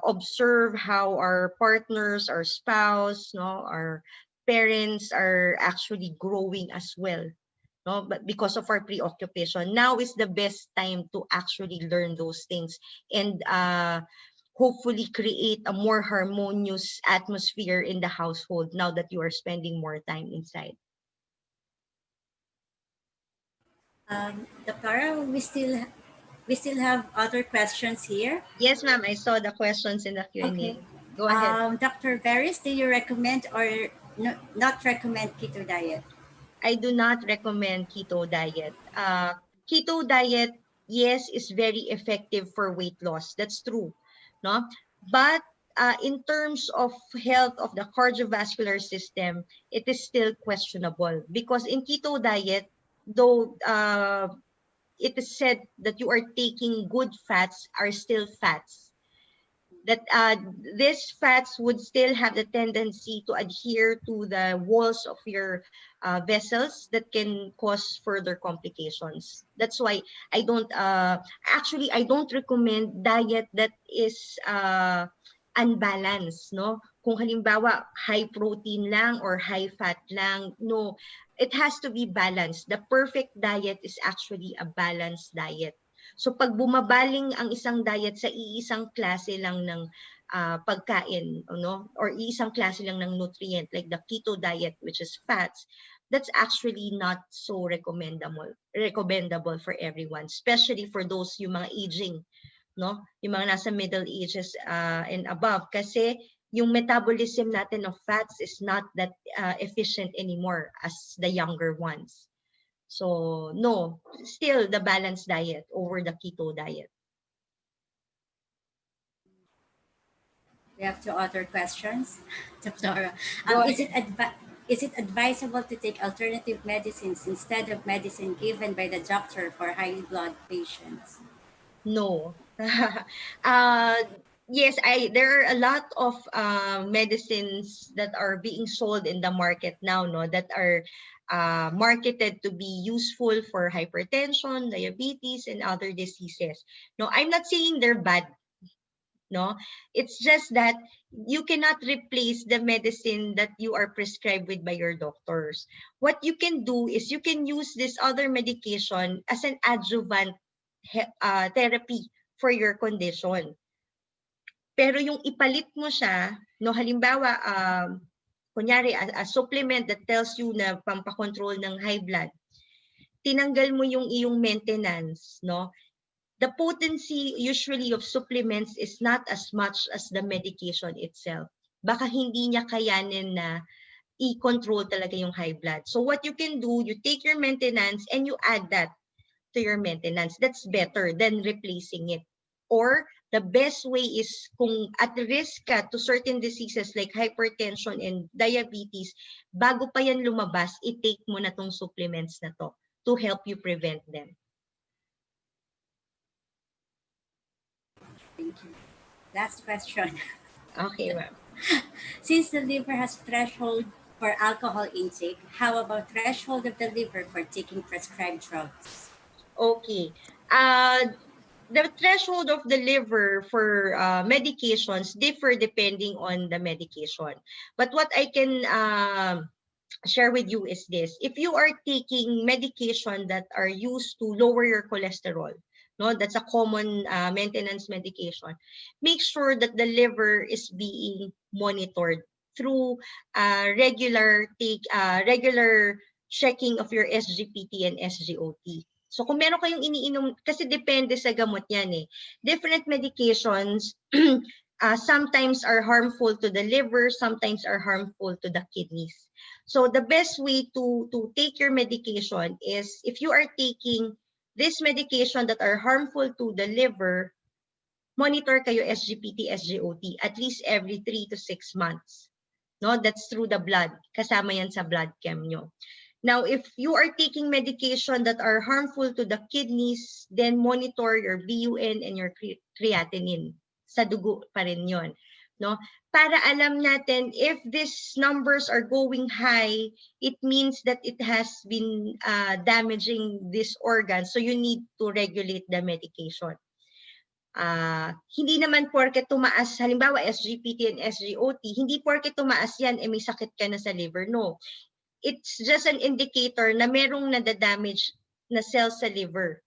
observe how our partners, our spouse, no, our parents are actually growing as well, no, but because of our preoccupation, now is the best time to actually learn those things and hopefully create a more harmonious atmosphere in the household now that you are spending more time inside. Dr. We still have other questions here. Yes, ma'am, I saw the questions in the Okay. Q&A. Go ahead. Dr. Veris, do you recommend or not recommend keto diet? I do not recommend keto diet. Keto diet, yes, is very effective for weight loss. That's true, no? But in terms of health of the cardiovascular system, it is still questionable because in keto diet, though it is said that you are taking good fats, are still fats, that these fats would still have the tendency to adhere to the walls of your vessels that can cause further complications. That's why I don't recommend diet that is unbalanced, no? Kung halimbawa high protein lang or high fat lang, no. It has to be balanced. The perfect diet is actually a balanced diet. So pag bumabaling ang isang diet sa iisang klase lang ng pagkain, no, or iisang klase lang ng nutrient like the keto diet, which is fats, that's actually not so recommendable for everyone, especially for those yung mga aging, no, yung mga nasa middle ages and above, kasi yung metabolism natin of fats is not that efficient anymore as the younger ones. So no, still the balanced diet over the keto diet. We have two other questions. Dr. Go Is ahead. is it advisable to take alternative medicines instead of medicine given by the doctor for high blood patients? No. uh, yes, there are a lot of medicines that are being sold in the market now, no, that are marketed to be useful for hypertension, diabetes, and other diseases. No, I'm not saying they're bad. No, it's just that you cannot replace the medicine that you are prescribed with by your doctors. What you can do is you can use this other medication as an adjuvant therapy for your condition. Pero yung ipalit mo siya, no, halimbawa, kunyari, a supplement that tells you na pampakontrol ng high blood, tinanggal mo yung iyong maintenance, no? The potency usually of supplements is not as much as the medication itself. Baka hindi niya kayanin na i-control talaga yung high blood. So what you can do, you take your maintenance and you add that to your maintenance. That's better than replacing it. Or the best way is kung at risk ka to certain diseases like hypertension and diabetes, bago pa yan lumabas, i-take mo na tong supplements na to help you prevent them. Thank you. Last question. Okay, ma'am. Since the liver has threshold for alcohol intake, how about threshold of the liver for taking prescribed drugs? Okay. The threshold of the liver for medications differ depending on the medication. But what I can share with you is this. If you are taking medication that are used to lower your cholesterol, no, that's a common maintenance medication, make sure that the liver is being monitored through regular checking of your SGPT and SGOT. So kung meron kayong iniinom, kasi depende sa gamot yan eh. Different medications sometimes are harmful to the liver, sometimes are harmful to the kidneys. So the best way to take your medication is if you are taking this medication that are harmful to the liver, monitor kayo SGPT, SGOT at least every 3 to 6 months. No, that's through the blood. Kasama yan sa blood chem nyo. Now, if you are taking medication that are harmful to the kidneys, then monitor your BUN and your creatinine. Sa dugo pa rin yun. No? Para alam natin, if these numbers are going high, it means that it has been damaging this organ. So you need to regulate the medication. Hindi naman porke tumaas, halimbawa SGPT and SGOT, hindi porke tumaas yan, may sakit ka na sa liver. No. It's just an indicator na merong nadadamage na cells sa liver.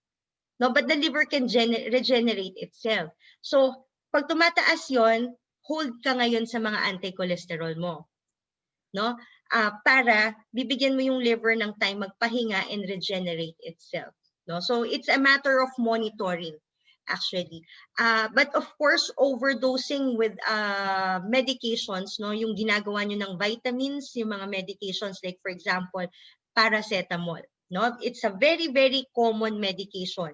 No, but the liver can regenerate itself. So, pag tumataas yon, hold ka ngayon sa mga anti-cholesterol mo. No? Para bibigyan mo yung liver ng time magpahinga and regenerate itself. No? So, it's a matter of monitoring actually. But of course, overdosing with medications, no, yung ginagawa nyo ng vitamins, yung mga medications like for example, paracetamol, no? It's a very, very common medication.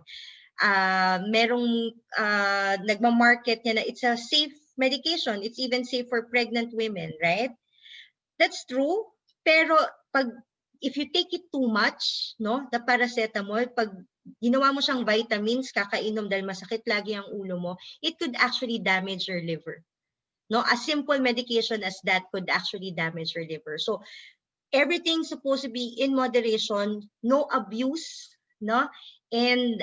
Merong nagma-market niya na it's a safe medication. It's even safe for pregnant women, right? That's true. Pero if you take it too much, no, the paracetamol, pag ginawa mo siyang vitamins, kakainom dahil masakit lagi ang ulo mo, it could actually damage your liver. No, a simple medication as that could actually damage your liver. So everything's supposed to be in moderation, no abuse, no, and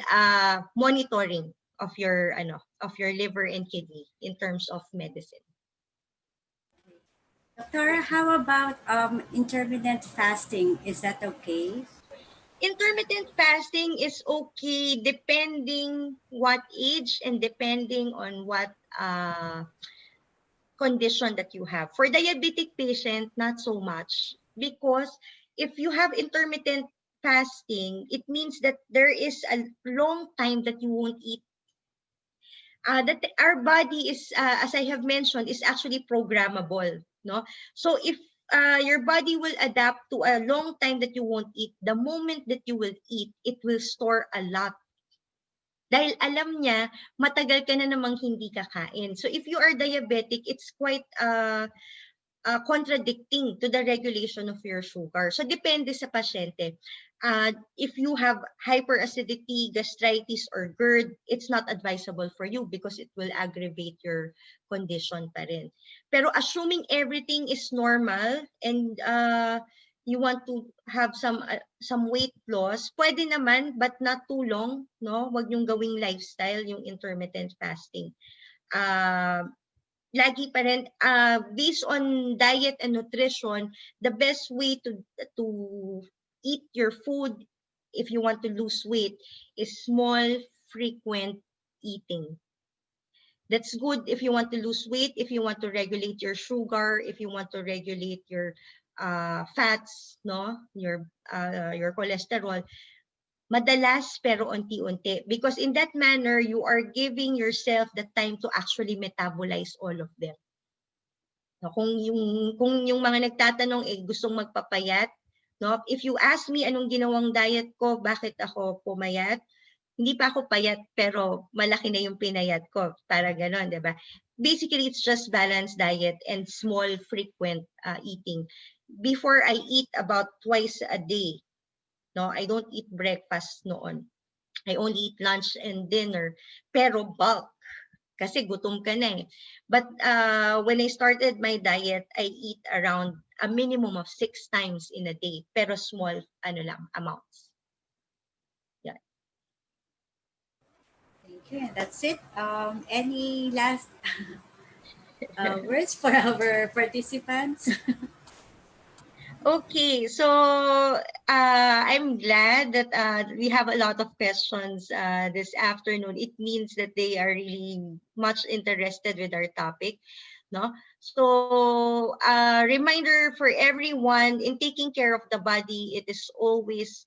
monitoring of your liver and kidney in terms of medicine. Doctora, how about intermittent fasting? Is that okay? Intermittent fasting is okay depending what age and depending on what condition that you have. For diabetic patient, not so much, because if you have intermittent fasting, it means that there is a long time that you won't eat. That our body is, as I have mentioned, is actually programmable. No, so if your body will adapt to a long time that you won't eat, the moment that you will eat, it will store a lot. Dahil alam niya, matagal ka na namang hindi kakain. So if you are diabetic, it's quite contradicting to the regulation of your sugar. So depende sa pasyente. if you have hyperacidity, gastritis, or GERD, it's not advisable for you because it will aggravate your condition pa rin. Pero assuming everything is normal and you want to have some weight loss, pwede naman but not too long, no? Wag yung gawing lifestyle yung intermittent fasting. Lagi pa rin based on diet and nutrition, the best way to eat your food if you want to lose weight is small, frequent eating. That's good if you want to lose weight, if you want to regulate your sugar, if you want to regulate your fats, no, your cholesterol. Madalas pero unti-unti, because in that manner you are giving yourself the time to actually metabolize all of them. No, kung yung mga nagtatanong gustong magpapayat, no, if you ask me anong ginawang diet ko, bakit ako pumayat, hindi pa ako payat pero malaki na yung pinayat ko, para ganon, 'di ba? Basically it's just balanced diet and small frequent eating. Before I eat about twice a day. No, I don't eat breakfast noon. I only eat lunch and dinner. Pero bulk. Kasi gutom ka na eh. But when I started my diet, I eat around a minimum of 6 times in a day. Pero small, amounts. Yeah. Thank you. And that's it. Any last words for our participants? Okay, so I'm glad that we have a lot of questions this afternoon. It means that they are really much interested with our topic, no? So reminder for everyone, in taking care of the body, it is always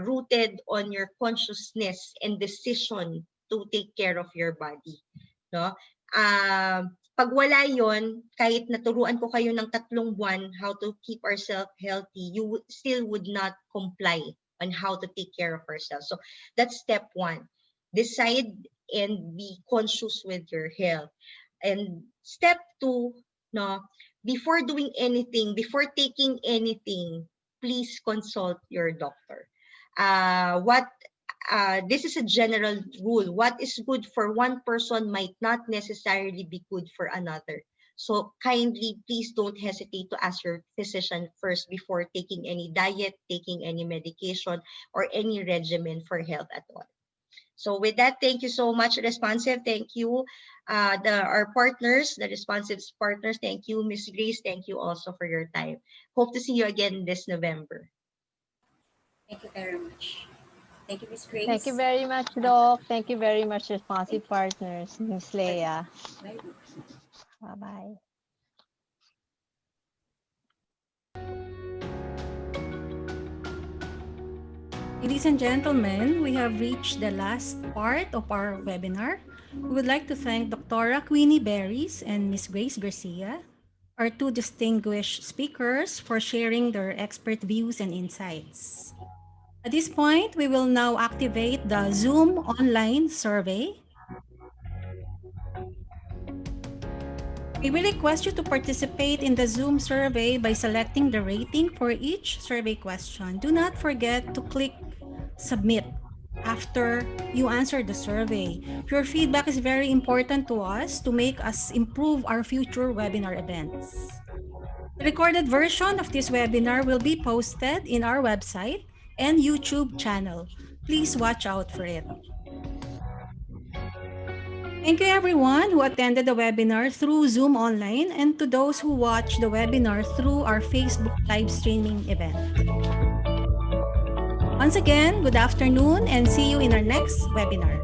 rooted on your consciousness and decision to take care of your body, no? Pag wala yon, kahit naturuan ko kayo ng 3 buwan how to keep ourselves healthy, you still would not comply on how to take care of ourselves. So that's step 1. Decide and be conscious with your health. And step 2, no, before doing anything, before taking anything, please consult your doctor. This is a general rule. What is good for one person might not necessarily be good for another. So kindly, please don't hesitate to ask your physician first before taking any diet, taking any medication, or any regimen for health at all. So with that, thank you so much, Responsive. Thank you, our partners, the Responsive partners. Thank you, Ms. Grace. Thank you also for your time. Hope to see you again this November. Thank you very much. Thank you, Ms. Grace. Thank you very much, Doc. Thank you very much, Responsive Partners, Ms. Leia. Bye. Bye-bye. Ladies and gentlemen, we have reached the last part of our webinar. We would like to thank Dr. Queenie Berries and Ms. Grace Garcia, our 2 distinguished speakers, for sharing their expert views and insights. At this point, we will now activate the Zoom online survey. We will request you to participate in the Zoom survey by selecting the rating for each survey question. Do not forget to click submit after you answer the survey. Your feedback is very important to us to make us improve our future webinar events. The recorded version of this webinar will be posted in our website and YouTube channel. Please watch out for it. Thank you everyone who attended the webinar through Zoom Online and to those who watched the webinar through our Facebook live streaming event. Once again, good afternoon and see you in our next webinar.